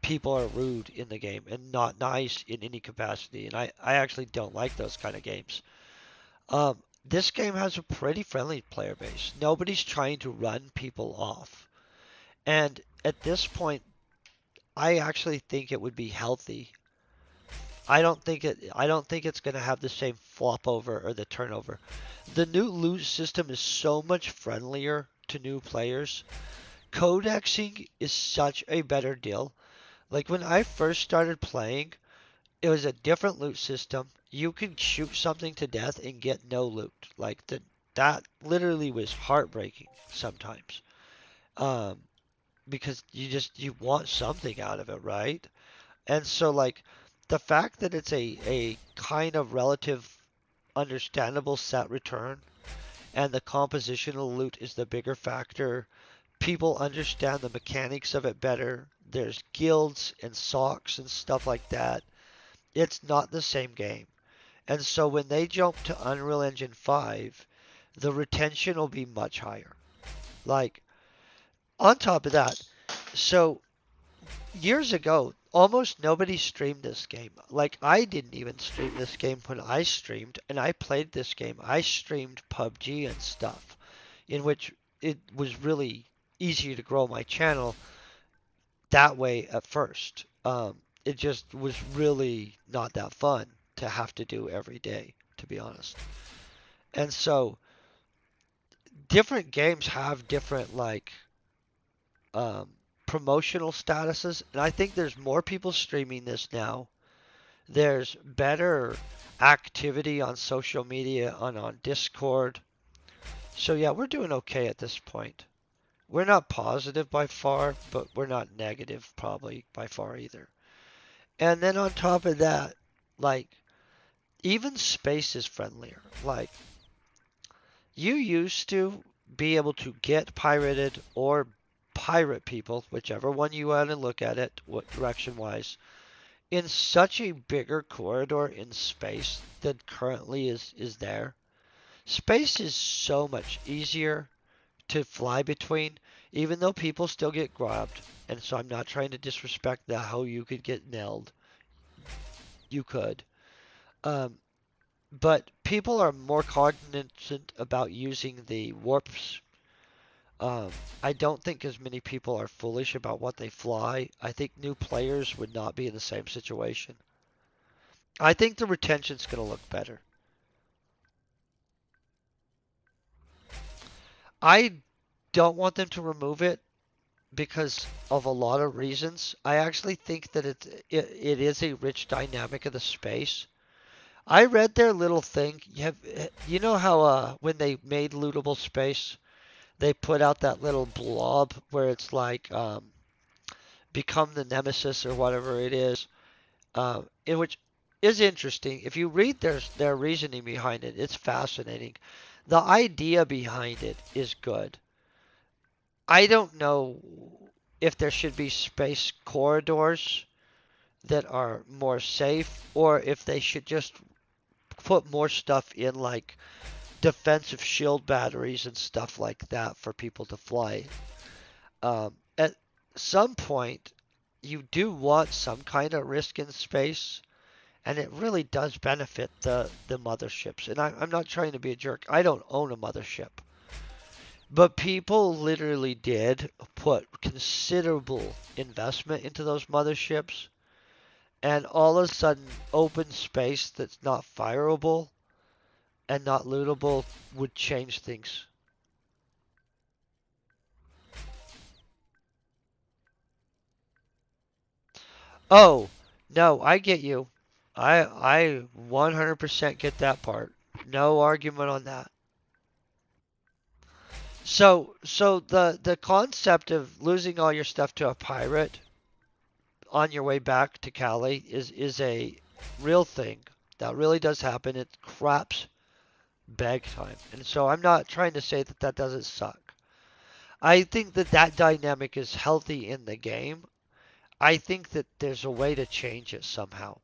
Speaker 1: People are rude in the game and not nice in any capacity, and I actually don't like those kind of games. This game has a pretty friendly player base. Nobody's trying to run people off. And at this point, I actually think it would be healthy. I don't think it's going to have the same flop over or the turnover. The new loot system is so much friendlier to new players. Codexing is such a better deal. Like when I first started playing, it was a different loot system. You could shoot something to death and get no loot. That literally was heartbreaking sometimes. Um, because you want something out of it, right? And so like the fact that it's a kind of relative understandable set return and the compositional loot is the bigger factor. People understand the mechanics of it better. There's guilds and socks and stuff like that. It's not the same game. And so when they jump to Unreal Engine 5, the retention will be much higher. Like, on top of that, so years ago, almost nobody streamed this game. Like, I didn't even stream this game when I streamed, and I played this game. I streamed PUBG and stuff, in which it was really easy to grow my channel that way at first. It just was really not that fun to have to do every day, to be honest. And so, different games have different, like, um, promotional statuses, and I think there's more people streaming this now. There's better activity on social media and on Discord. So yeah, we're doing okay at this point. We're not positive by far, but we're not negative probably by far either. And then on top of that, like even space is friendlier. Like, you used to be able to get pirated or pirate people, whichever one you want to look at it, what direction wise, in such a bigger corridor in space than currently is there. Space is so much easier to fly between, even though people still get grabbed. And so I'm not trying to disrespect the how you could get nailed. You could. Um, but people are more cognizant about using the warps. I don't think as many people are foolish about what they fly. I think new players would not be in the same situation. I think the retention's going to look better. I don't want them to remove it because of a lot of reasons. I actually think that it is a rich dynamic of the space. I read their little thing. You know how when they made lootable space, they put out that little blob where it's like become the nemesis or whatever it is, in which is interesting. If you read their reasoning behind it, it's fascinating. The idea behind it is good. I don't know if there should be space corridors that are more safe, or if they should just put more stuff in like defensive shield batteries and stuff like that for people to fly. At some point, you do want some kind of risk in space, and it really does benefit the motherships. And I'm not trying to be a jerk. I don't own a mothership. But people literally did put considerable investment into those motherships, and all of a sudden, open space that's not fireable and not lootable would change things. Oh, no, I get you. I 100% get that part. No argument on that. So the concept of losing all your stuff to a pirate on your way back to Cali is a real thing. That really does happen. It craps bag time. And so I'm not trying to say that that doesn't suck. I think that that dynamic is healthy in the game. I think that there's a way to change it somehow.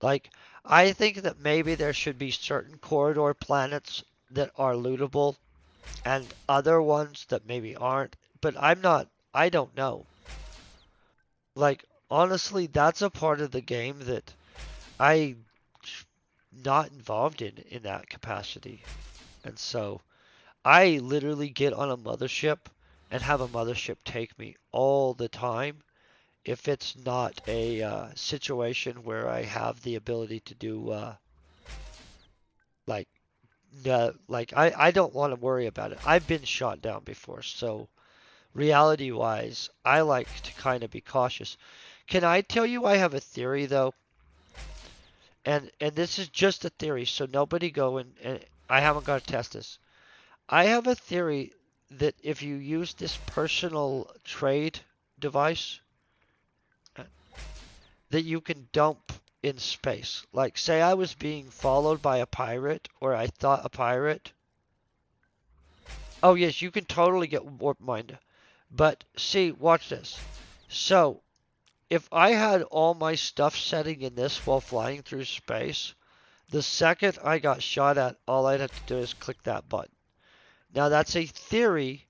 Speaker 1: Like, I think that maybe there should be certain corridor planets that are lootable and other ones that maybe aren't. But I don't know. Like, honestly, that's a part of the game that I'm not involved in that capacity. And so I literally get on a mothership and have a mothership take me all the time if it's not a situation where I have the ability to do like I don't want to worry about it. I've been shot down before, so reality wise, I like to kind of be cautious. Can I tell you I have a theory though? And this is just a theory, so nobody go and I haven't got to test this. I have a theory that if you use this personal trade device, that you can dump in space. Like, say I was being followed by a pirate, or I thought a pirate. Oh, yes, you can totally get warp mined. But, see, watch this. So, if I had all my stuff setting in this while flying through space, the second I got shot at, all I'd have to do is click that button. Now, that's a theory.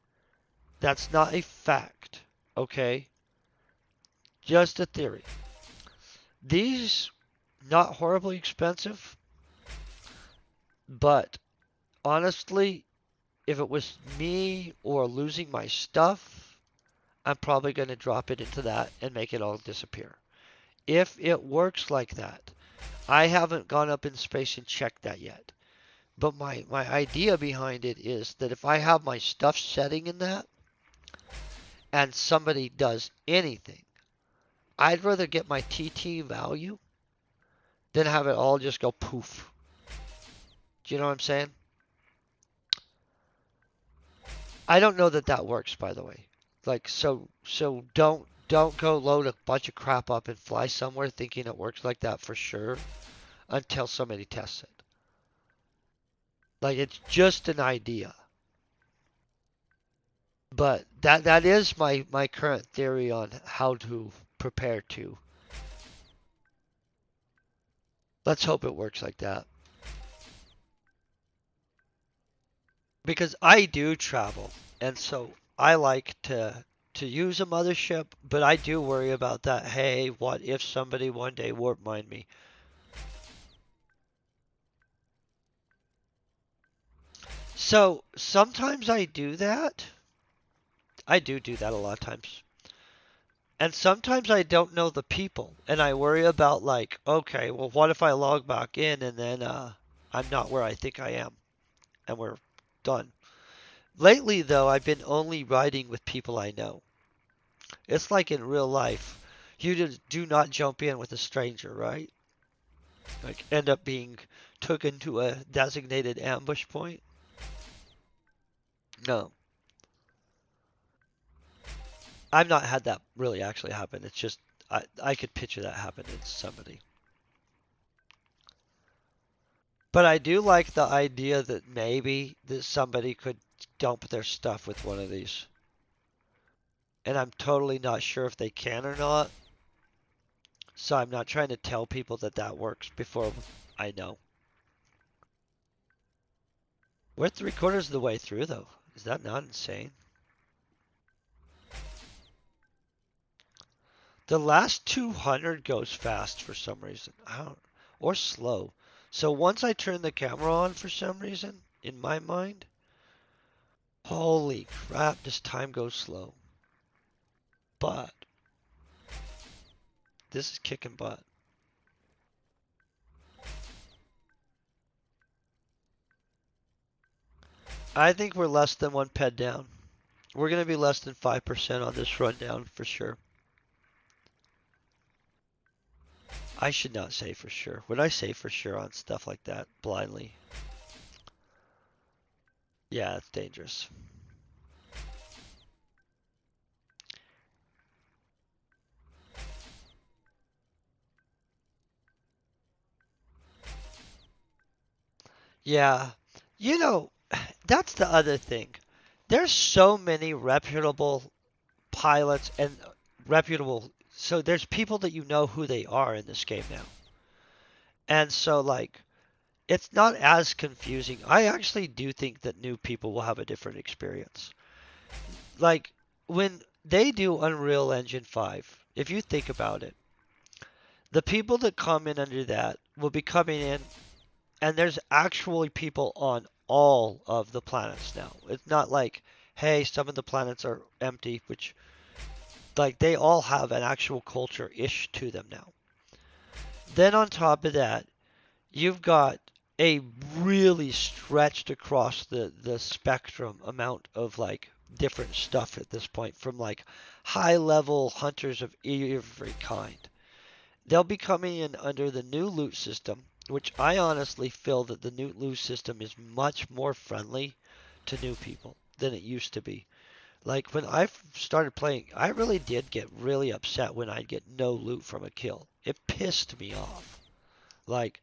Speaker 1: That's not a fact. Okay? Just a theory. These, not horribly expensive, but honestly, if it was me or losing my stuff, I'm probably going to drop it into that and make it all disappear. If it works like that, I haven't gone up in space and checked that yet. But my idea behind it is that if I have my stuff setting in that and somebody does anything, I'd rather get my TT value than have it all just go poof. Do you know what I'm saying? I don't know that that works, by the way. Like, so don't go load a bunch of crap up and fly somewhere thinking it works like that for sure. until somebody tests it. Like it's just an idea. But that is my current theory on how to prepare to. Let's hope it works like that. Because I do travel, and so I like to use a mothership, but I do worry about that. Hey, what if somebody one day warp mine me? So sometimes I do that. I do that a lot of times. And sometimes I don't know the people, and I worry about like, okay, well, what if I log back in and then I'm not where I think I am, and we're done. Lately, though, I've been only riding with people I know. It's like in real life. You just do not jump in with a stranger, right? Like end up being taken to a designated ambush point. No, I've not had that really actually happen. It's just I could picture that happening to somebody. But I do like the idea that maybe that somebody could dump their stuff with one of these. And I'm totally not sure if they can or not. So I'm not trying to tell people that that works before I know. We're 3/4 of the way through though. Is that not insane? The last 200 goes fast for some reason. Or slow. So once I turn the camera on for some reason, in my mind, holy crap, this time goes slow. But this is kicking butt. I think we're less than one ped down. We're going to be less than 5% on this rundown for sure. I should not say for sure. When I say for sure on stuff like that, blindly, yeah, it's dangerous. Yeah. You know, that's the other thing. There's so many reputable pilots and reputable. So there's people that you know who they are in this game now. And so, like, it's not as confusing. I actually do think that new people will have a different experience. Like, when they do Unreal Engine 5, if you think about it, the people that come in under that will be coming in, and there's actually people on all of the planets now. It's not like, hey, some of the planets are empty, which, like, they all have an actual culture-ish to them now. Then on top of that, you've got a really stretched across the spectrum amount of like different stuff at this point, from like high level hunters of every kind. They'll be coming in under the new loot system, which I honestly feel that the new loot system is much more friendly to new people than it used to be. Like when I started playing, I really did get really upset when I'd get no loot from a kill. It pissed me off. Like,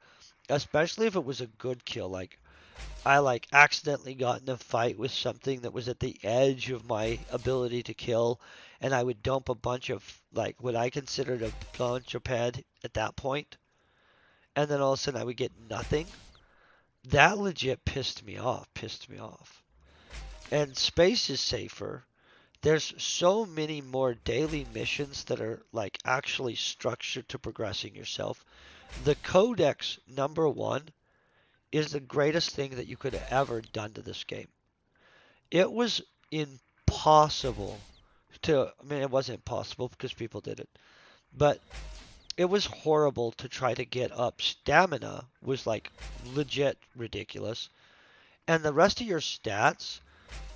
Speaker 1: especially if it was a good kill. Like, I like accidentally got in a fight with something that was at the edge of my ability to kill, and I would dump a bunch of like what I considered a bunch of pad at that point, and then all of a sudden I would get nothing. That legit pissed me off. Pissed me off. And space is safer. There's so many more daily missions that are like actually structured to progressing yourself. The Codex #1 is the greatest thing that you could have ever done to this game. It was impossible I mean, it wasn't impossible because people did it, but it was horrible to try to get up. Stamina was like legit ridiculous, and the rest of your stats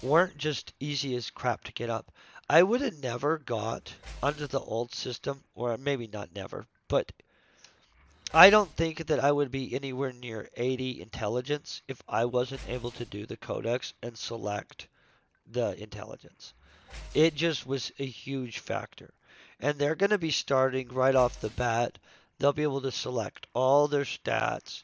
Speaker 1: weren't just easy as crap to get up. I would have never got under the old system, or maybe not never, but I don't think that I would be anywhere near 80 intelligence if I wasn't able to do the codex and select the intelligence. It just was a huge factor. And they're going to be starting right off the bat they'll be able to select all their stats.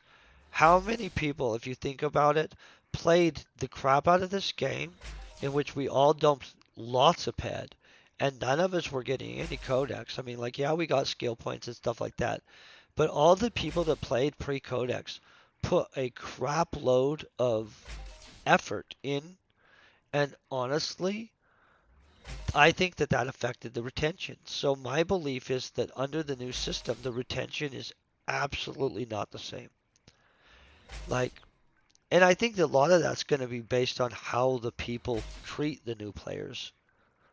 Speaker 1: How many people, if you think about it, played the crap out of this game in which we all dumped lots of ped and none of us were getting any codex? I mean, like, yeah, we got skill points and stuff like that, but all the people that played pre-codex put a crap load of effort in, and honestly, I think that that affected the retention. So my belief is that under the new system, the retention is absolutely not the same. Like, and I think that a lot of that's going to be based on how the people treat the new players.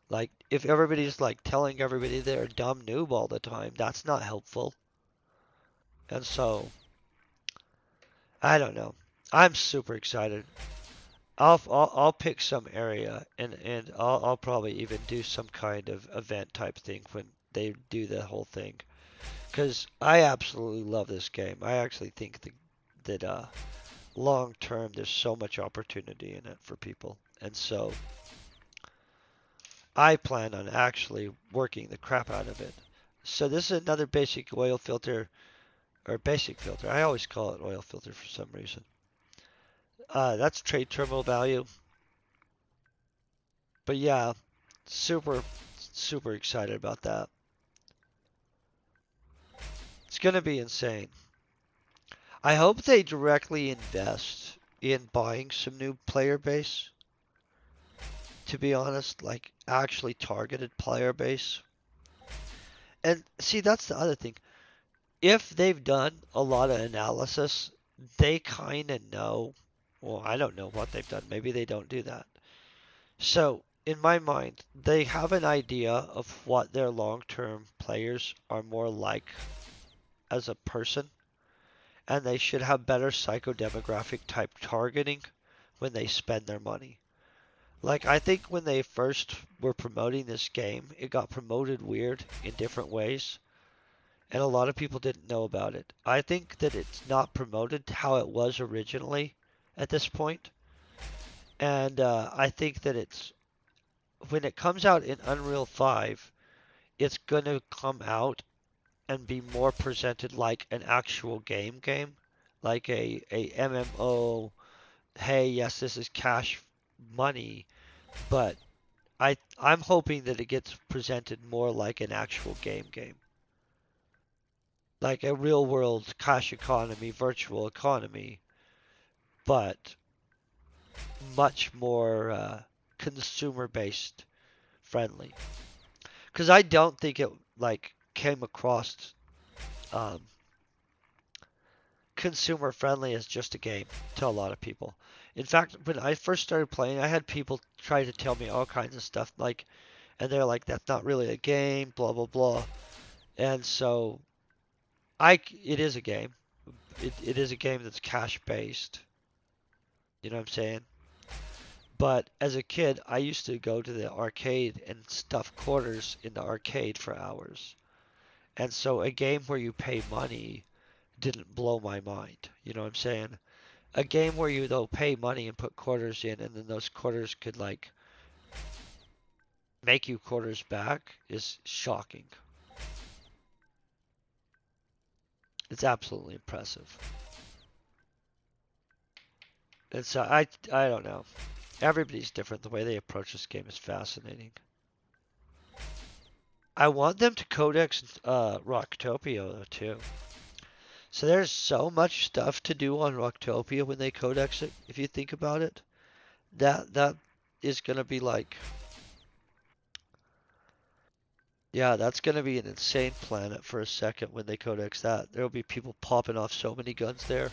Speaker 1: Like, if everybody's like telling everybody they're a dumb noob all the time, that's not helpful. And so, I don't know. I'm super excited. I'll pick some area and I'll probably even do some kind of event type thing when they do the whole thing. Because I absolutely love this game. I actually think that long term there's so much opportunity in it for people. And so I plan on actually working the crap out of it. So this is another basic oil filter, or basic filter. I always call it oil filter for some reason. That's trade terminal value. But yeah, super, super excited about that. It's going to be insane. I hope they directly invest in buying some new player base. To be honest, like actually targeted player base. And see, that's the other thing. If they've done a lot of analysis, they kind of know. Well, I don't know what they've done. Maybe they don't do that. So, in my mind, they have an idea of what their long term players are more like as a person, and they should have better psychodemographic type targeting when they spend their money. Like, I think when they first were promoting this game, it got promoted weird in different ways, and a lot of people didn't know about it. I think that it's not promoted how it was originally at this point, and I think that it's when it comes out in Unreal 5, it's going to come out and be more presented like an actual game, like a MMO. Hey, yes, this is cash money, but I'm hoping that it gets presented more like an actual game, like a real world cash economy, virtual economy, but much more consumer based friendly. Because I don't think it like came across um, consumer friendly as just a game to a lot of people. In fact, when I first started playing, I had people try to tell me all kinds of stuff like, and they're like, "That's not really a game," blah blah blah. And so, it is a game. It is a game that's cash based. You know what I'm saying? But as a kid, I used to go to the arcade and stuff quarters in the arcade for hours. And so a game where you pay money didn't blow my mind. You know what I'm saying? A game where you though pay money and put quarters in and then those quarters could like make you quarters back is shocking. It's absolutely impressive. And so I don't know. Everybody's different. The way they approach this game is fascinating. I want them to codex Rocktopia though too. So there's so much stuff to do on Rocktopia when they codex it, if you think about it. That is gonna be like, yeah, that's gonna be an insane planet for a second when they codex that. There'll be people popping off so many guns there.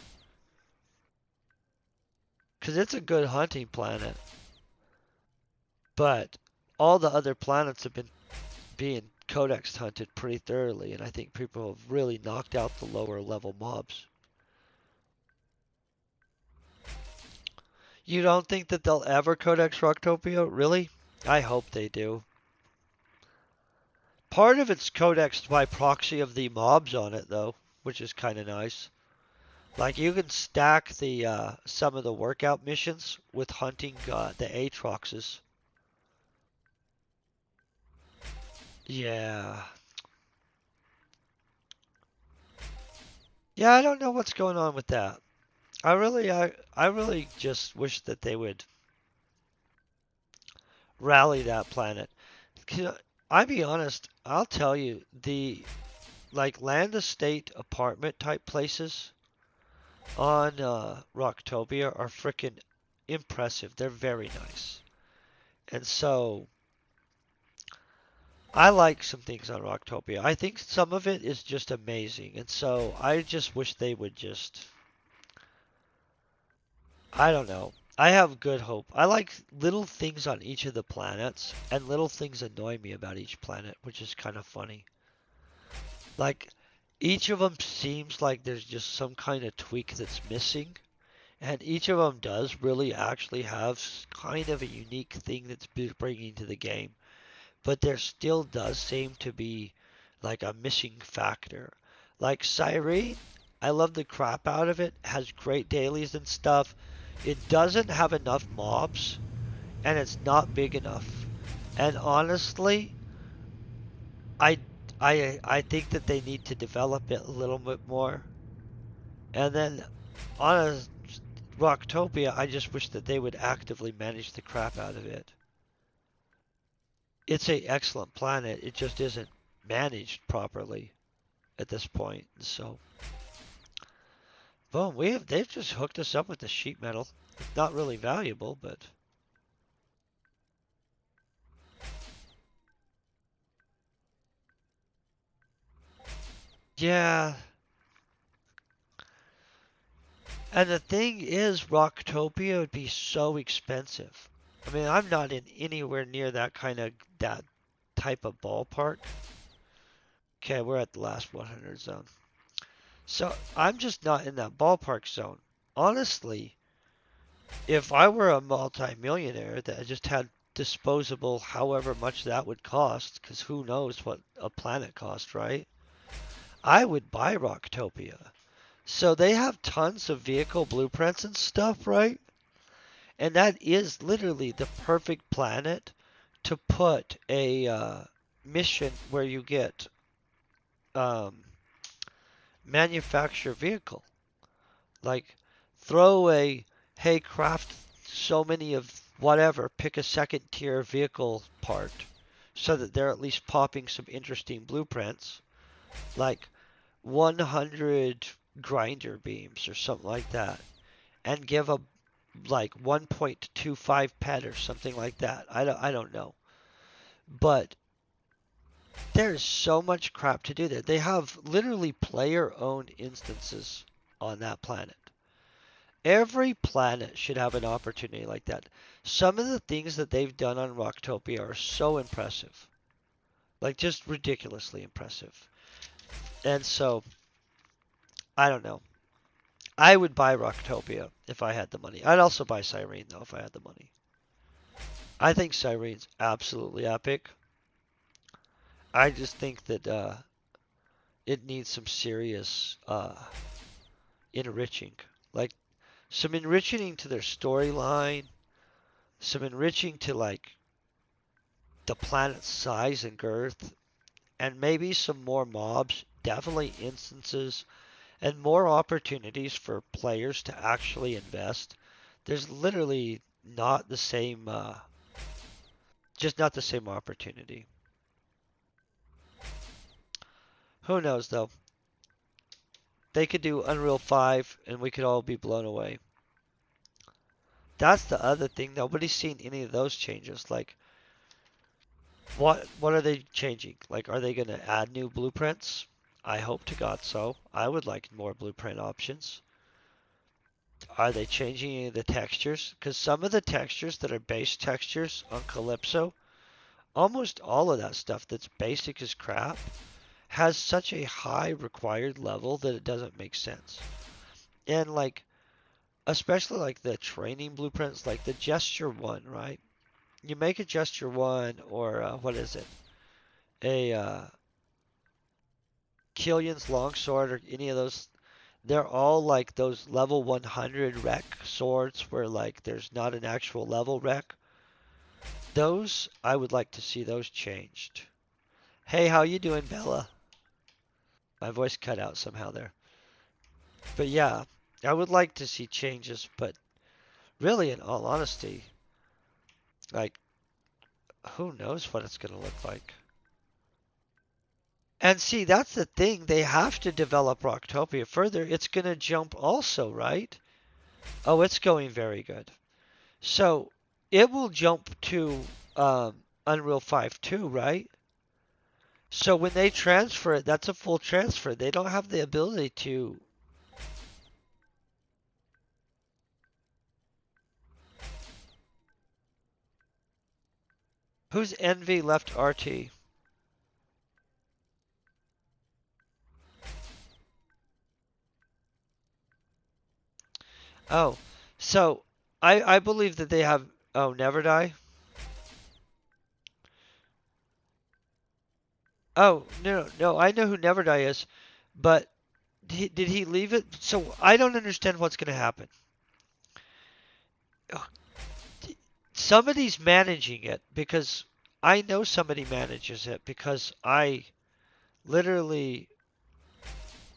Speaker 1: Cause it's a good hunting planet. But all the other planets have been being codex hunted pretty thoroughly, and I think people have really knocked out the lower level mobs. You don't think that they'll ever codex Rocktopia? Really? I hope they do. Part of it's codexed by proxy of the mobs on it, though, which is kind of nice. Like you can stack the some of the workout missions with hunting the Aatroxes. Yeah, Yeah, I don't know what's going on with that. I really just wish that they would rally that planet. I'll be honest, I'll tell you, the like land estate apartment type places on Rocktopia are freaking impressive. They're very nice. And so I like some things on Rocktopia. I think some of it is just amazing. And so I just wish they would just, I don't know. I have good hope. I like little things on each of the planets, and little things annoy me about each planet, which is kind of funny. Like, each of them seems like there's just some kind of tweak that's missing, and each of them does really actually have kind of a unique thing that's bringing to the game. But there still does seem to be like a missing factor. Like Cyrene, I love the crap out of it, has great dailies and stuff. It doesn't have enough mobs, and it's not big enough. And honestly, I I think that they need to develop it a little bit more. And then on a Rocktopia, I just wish that they would actively manage the crap out of it. It's a excellent planet. It just isn't managed properly at this point. So, boom, they've just hooked us up with the sheet metal. It's not really valuable, but yeah. And the thing is, Rocktopia would be so expensive. I mean, I'm not in anywhere near that type of ballpark. Okay, we're at the last 100 zone. So I'm just not in that ballpark zone. Honestly, if I were a multimillionaire that just had disposable however much that would cost, because who knows what a planet costs, right? I would buy Rocktopia. So they have tons of vehicle blueprints and stuff, right? And that is literally the perfect planet to put a mission where you get um, manufacture vehicle. Like throw a hey craft so many of whatever, pick a second tier vehicle part so that they're at least popping some interesting blueprints, like 100 grinder beams or something like that, and give a like 1.25 pet or something like that. I don't know. But there's so much crap to do there. They have literally player owned instances on that planet. Every planet should have an opportunity like that. Some of the things that they've done on Rocktopia are so impressive. Like just ridiculously impressive. And so, I don't know. I would buy Rocktopia if I had the money. I'd also buy Cyrene though if I had the money. I think Cyrene's absolutely epic. I just think that it needs some serious enriching. Like some enriching to their storyline, some enriching to like the planet's size and girth, and maybe some more mobs, definitely instances, and more opportunities for players to actually invest. There's literally not the same, just not the same opportunity. Who knows though? They could do Unreal 5 and we could all be blown away. That's the other thing. Nobody's seen any of those changes. Like, what are they changing? Like, are they going to add new blueprints? I hope to God so. I would like more blueprint options. Are they changing any of the textures? Because some of the textures that are base textures on Calypso, almost all of that stuff that's basic as crap, has such a high required level that it doesn't make sense. And like, especially like the training blueprints, like the gesture one, right? You make a gesture one, or what is it? A Killian's longsword, or any of those. They're all like those level 100 rec swords where like there's not an actual level rec. Those, I would like to see those changed. Hey, how you doing, Bella? My voice cut out somehow there. But yeah, I would like to see changes, but really, in all honesty, like, who knows what it's going to look like? And see, that's the thing. They have to develop Rocktopia further. It's going to jump also, right? Oh, it's going very good. So it will jump to Unreal 5 too, right? So when they transfer it, that's a full transfer. They don't have the ability to. Who's Envy left RT? Oh, so I believe that they have. Oh, Never Die. Oh no, I know who Never Die is, but did he leave it? So I don't understand what's going to happen. Somebody's managing it because I know somebody manages it because I literally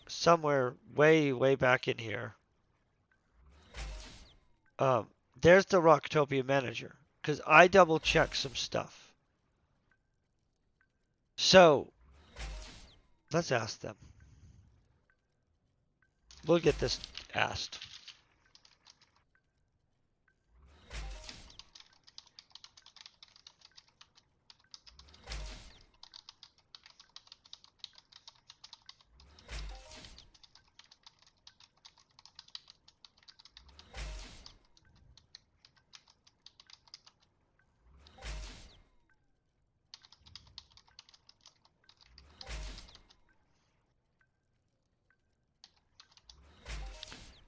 Speaker 1: somewhere way back in here. Um, there's the Rocktopia manager because I double checked some stuff. So let's ask them. We'll get this asked.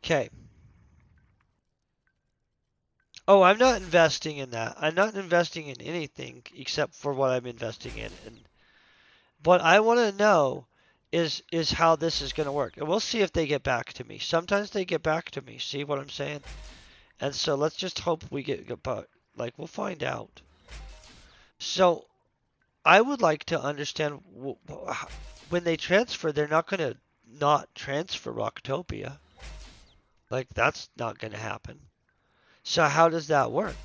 Speaker 1: Okay. Oh, I'm not investing in that. I'm not investing in anything except for what I'm investing in. And what I want to know is how this is going to work. And we'll see if they get back to me. Sometimes they get back to me. See what I'm saying? And so let's just hope we get but like we'll find out. So I would like to understand when they transfer, they're not going to not transfer Rocktopia. Like that's not going to happen. So how does that work?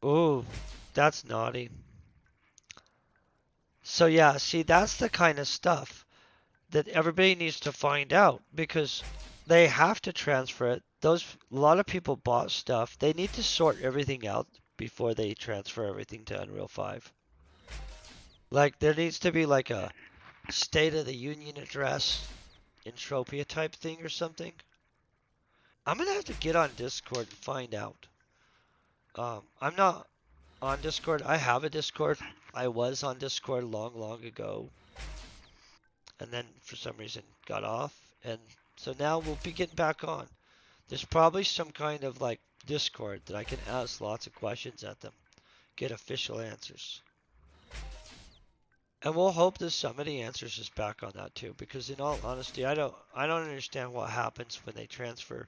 Speaker 1: Ooh, that's naughty. So yeah, see, that's the kind of stuff that everybody needs to find out because they have to transfer it. Those a lot of people bought stuff. They need to sort everything out before they transfer everything to Unreal 5. Like there needs to be like a State of the Union address, Entropia type thing or something. I'm gonna have to get on Discord and find out. I'm not on Discord. I have a Discord. I was on Discord long ago, and then for some reason got off, and so now we'll be getting back on. There's probably some kind of like Discord that I can ask lots of questions at them, get official answers. And we'll hope that somebody answers us back on that too, because in all honesty, I don't understand what happens when they transfer.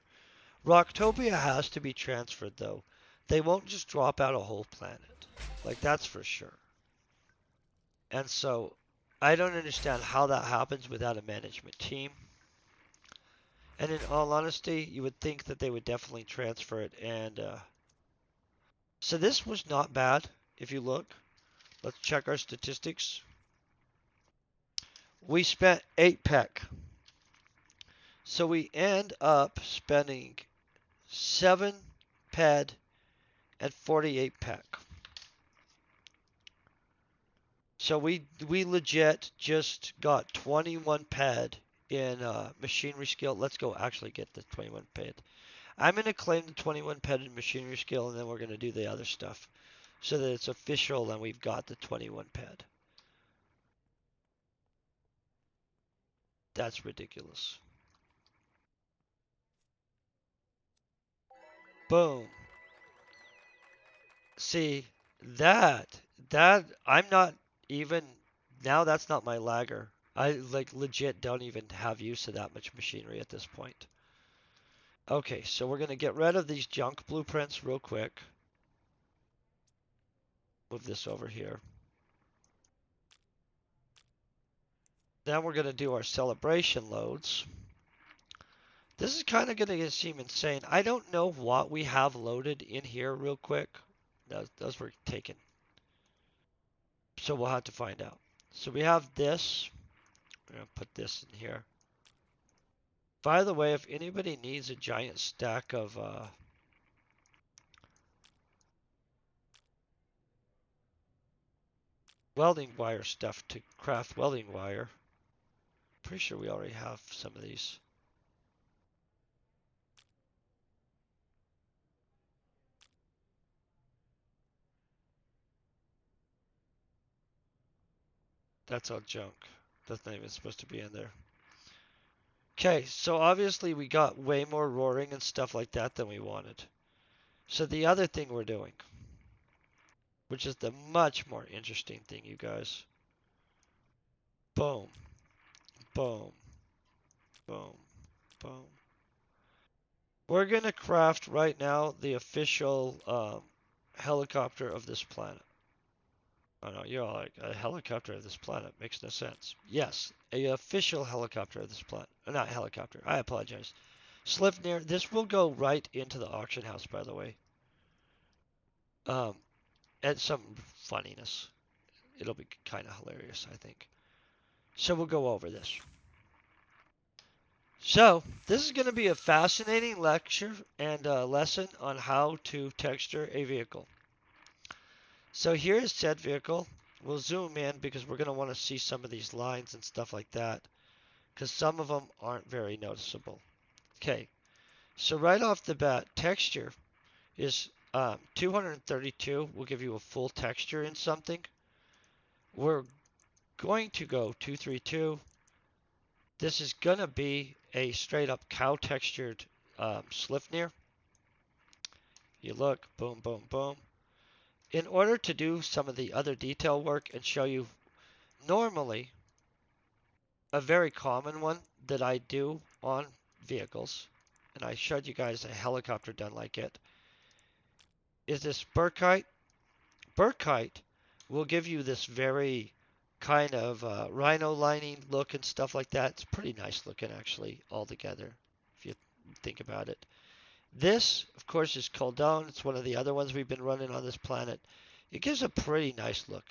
Speaker 1: Rocktopia has to be transferred though. They won't just drop out a whole planet. Like that's for sure. And so I don't understand how that happens without a management team. And in all honesty, you would think that they would definitely transfer it. And so this was not bad. If you look, let's check our statistics. We spent 8 PEC. So we end up spending 7 PED and 48 PEC. So we legit just got 21 PED in machinery skill. Let's go actually get the 21 PED. I'm going to claim the 21 PED in machinery skill, and then we're going to do the other stuff so that it's official and we've got the 21 PED. That's ridiculous. Boom. See, that I'm not even now that's not my lagger. I like legit don't even have use of that much machinery at this point. Okay, so we're gonna get rid of these junk blueprints real quick. Move this over here. Then we're going to do our celebration loads. This is kind of going to seem insane. I don't know what we have loaded in here real quick. Those were taken. So we'll have to find out. So we have this. We're going to put this in here. By the way, if anybody needs a giant stack of welding wire stuff to craft welding wire, pretty sure we already have some of these. That's all junk. That's not even supposed to be in there. Okay, so obviously we got way more roaring and stuff like that than we wanted. So the other thing we're doing, which is the much more interesting thing, you guys. Boom, boom, boom, boom. We're going to craft right now the official helicopter of this planet. I know, you're all like, a helicopter of this planet makes no sense. Yes, a official helicopter of this planet. Not helicopter, I apologize. Slipnir, this will go right into the auction house, by the way. And some funniness. It'll be kind of hilarious, I think. So we'll go over this. So, this is going to be a fascinating lecture and a lesson on how to texture a vehicle. So here is said vehicle. We'll zoom in because we're going to want to see some of these lines and stuff like that, because some of them aren't very noticeable. Okay, so right off the bat, texture is 232 will give you a full texture in something. We're going to go 232. This is going to be a straight up cow textured Slipnir. You look, boom, boom, boom. In order to do some of the other detail work and show you normally a very common one that I do on vehicles, and I showed you guys a helicopter done like it, is this Burkite. Burkite will give you this very kind of rhino lining look and stuff like that. It's pretty nice looking actually altogether if you think about it. This, of course, is Coldone. It's one of the other ones we've been running on this planet. It gives a pretty nice look.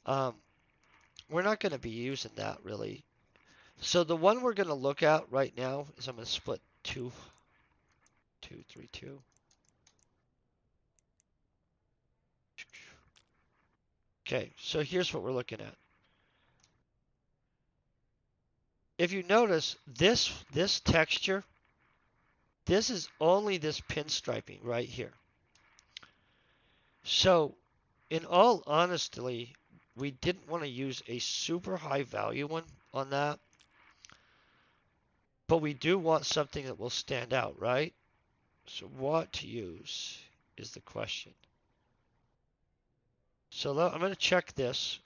Speaker 1: We're not going to be using that really. So the one we're going to look at right now is I'm going to split 2, 2, 3, 2. Okay, so here's what we're looking at. If you notice this texture, this is only this pinstriping right here. So in all honesty, we didn't want to use a super high value one on that. But we do want something that will stand out, right? So what to use is the question. So I'm going to check this.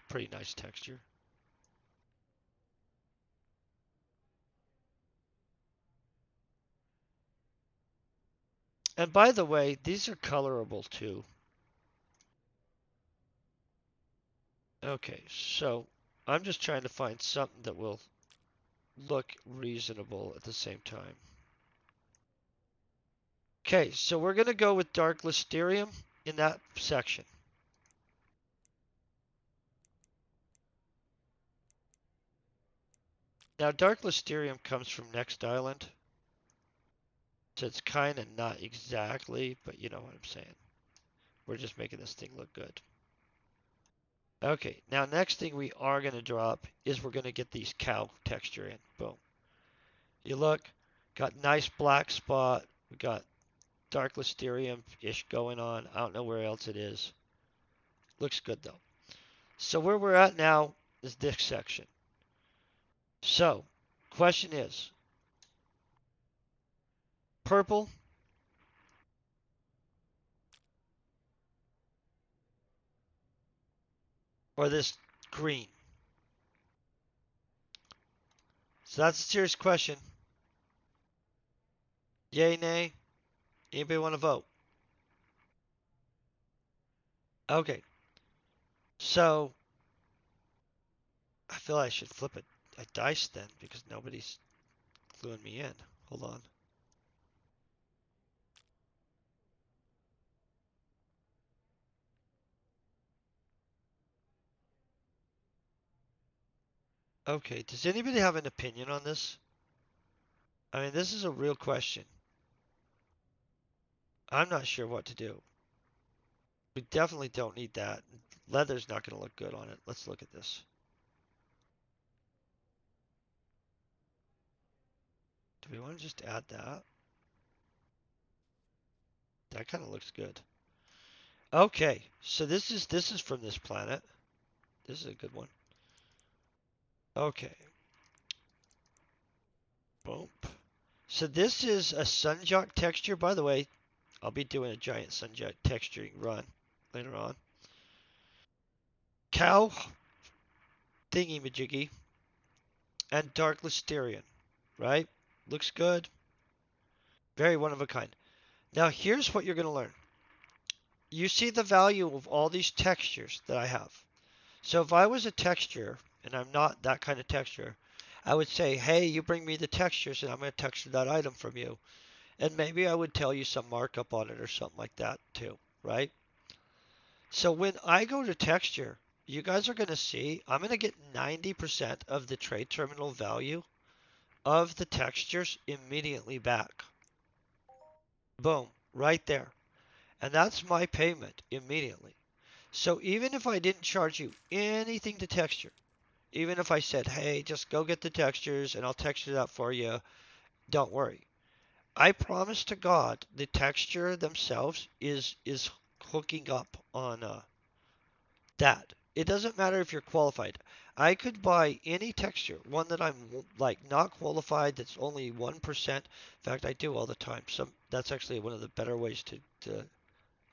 Speaker 1: Pretty nice texture. And by the way, these are colorable too. Okay, so I'm just trying to find something that will look reasonable at the same time. Okay, so we're going to go with dark Listerium in that section. Now, dark Listerium comes from Next Island. So it's kind of not exactly, but you know what I'm saying. We're just making this thing look good. Okay, now next thing we are going to drop is we're going to get these cow texture in. Boom. You look, got nice black spot. We got dark Listerium-ish going on. I don't know where else it is. Looks good though. So where we're at now is this section. So, question is, purple or this green? So that's a serious question. Yay, nay? Anybody want to vote? Okay, so I feel I should flip a dice then because nobody's cluing me in. Hold on. Okay, does anybody have an opinion on this? I mean, this is a real question. I'm not sure what to do. We definitely don't need that. Leather's not going to look good on it. Let's look at this. Do we want to just add that? That kind of looks good. Okay, so this is from this planet. This is a good one. Okay. Boom. So this is a sunjock texture. By the way, I'll be doing a giant sunjock texturing run later on. Cow thingy majiggy and dark Listerian, right? Looks good. Very one of a kind. Now here's what you're going to learn. You see the value of all these textures that I have. So if I was a texture, and I'm not that kind of texture, I would say, hey, you bring me the textures and I'm going to texture that item from you. And maybe I would tell you some markup on it or something like that too, right? So when I go to texture, you guys are going to see I'm going to get 90% of the trade terminal value of the textures immediately back. Boom, right there. And that's my payment immediately. So even if I didn't charge you anything to texture, even if I said, hey, just go get the textures and I'll texture that for you, don't worry. I promise to God the texture themselves is hooking up on that. It doesn't matter if you're qualified. I could buy any texture, one that I'm like not qualified, that's only 1%. In fact, I do all the time. That's actually one of the better ways to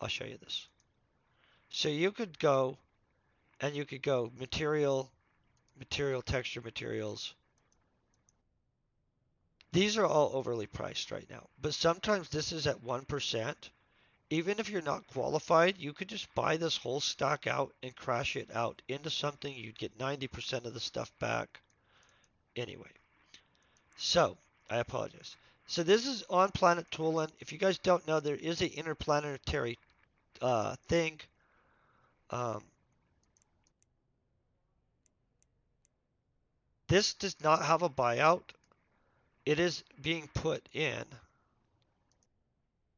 Speaker 1: I'll show you this. So you could go and you could go material, texture, materials. These are all overly priced right now, but sometimes this is at 1%. Even if you're not qualified, you could just buy this whole stock out and crash it out into something. You'd get 90% of the stuff back anyway. So, I apologize. So this is on Planet Toulan. If you guys don't know, there is an interplanetary thing. Um, this does not have a buyout. It is being put in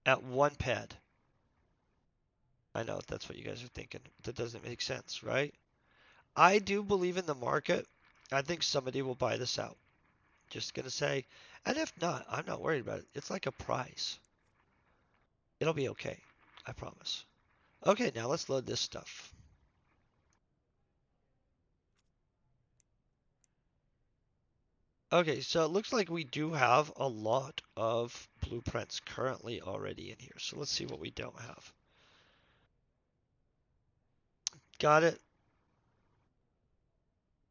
Speaker 1: at 1 ped. I know that's what you guys are thinking. That doesn't make sense, right? I do believe in the market. I think somebody will buy this out. Just gonna say, and if not, I'm not worried about it. It's like a prize. It'll be okay. I promise. Okay, now let's load this stuff. Okay, so it looks like we do have a lot of blueprints currently already in here. So let's see what we don't have. Got it.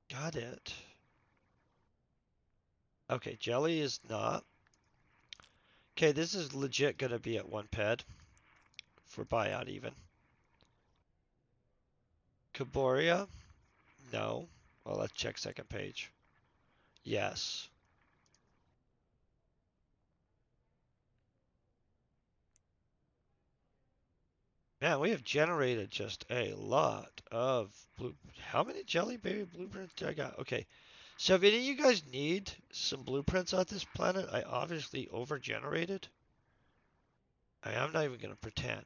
Speaker 1: Got it. Okay, jelly is not. Okay, this is legit gonna be at 1 ped for buyout even. Caboria? No. Well, let's check second page. Yes. Man, we have generated just a lot of blue. How many jelly baby blueprints do I got? Okay. So if any of you guys need some blueprints on this planet, I obviously over-generated. I'm not even going to pretend.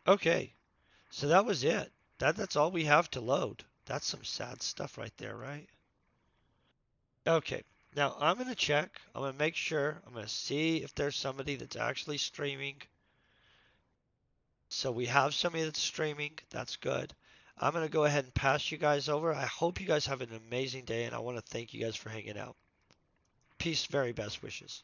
Speaker 1: Okay. So that was it. That's all we have to load. That's some sad stuff right there, right? Okay. Now I'm going to check. I'm going to make sure. I'm going to see if there's somebody that's actually streaming. So we have somebody that's streaming. That's good. I'm going to go ahead and pass you guys over. I hope you guys have an amazing day, and I want to thank you guys for hanging out. Peace, very best wishes.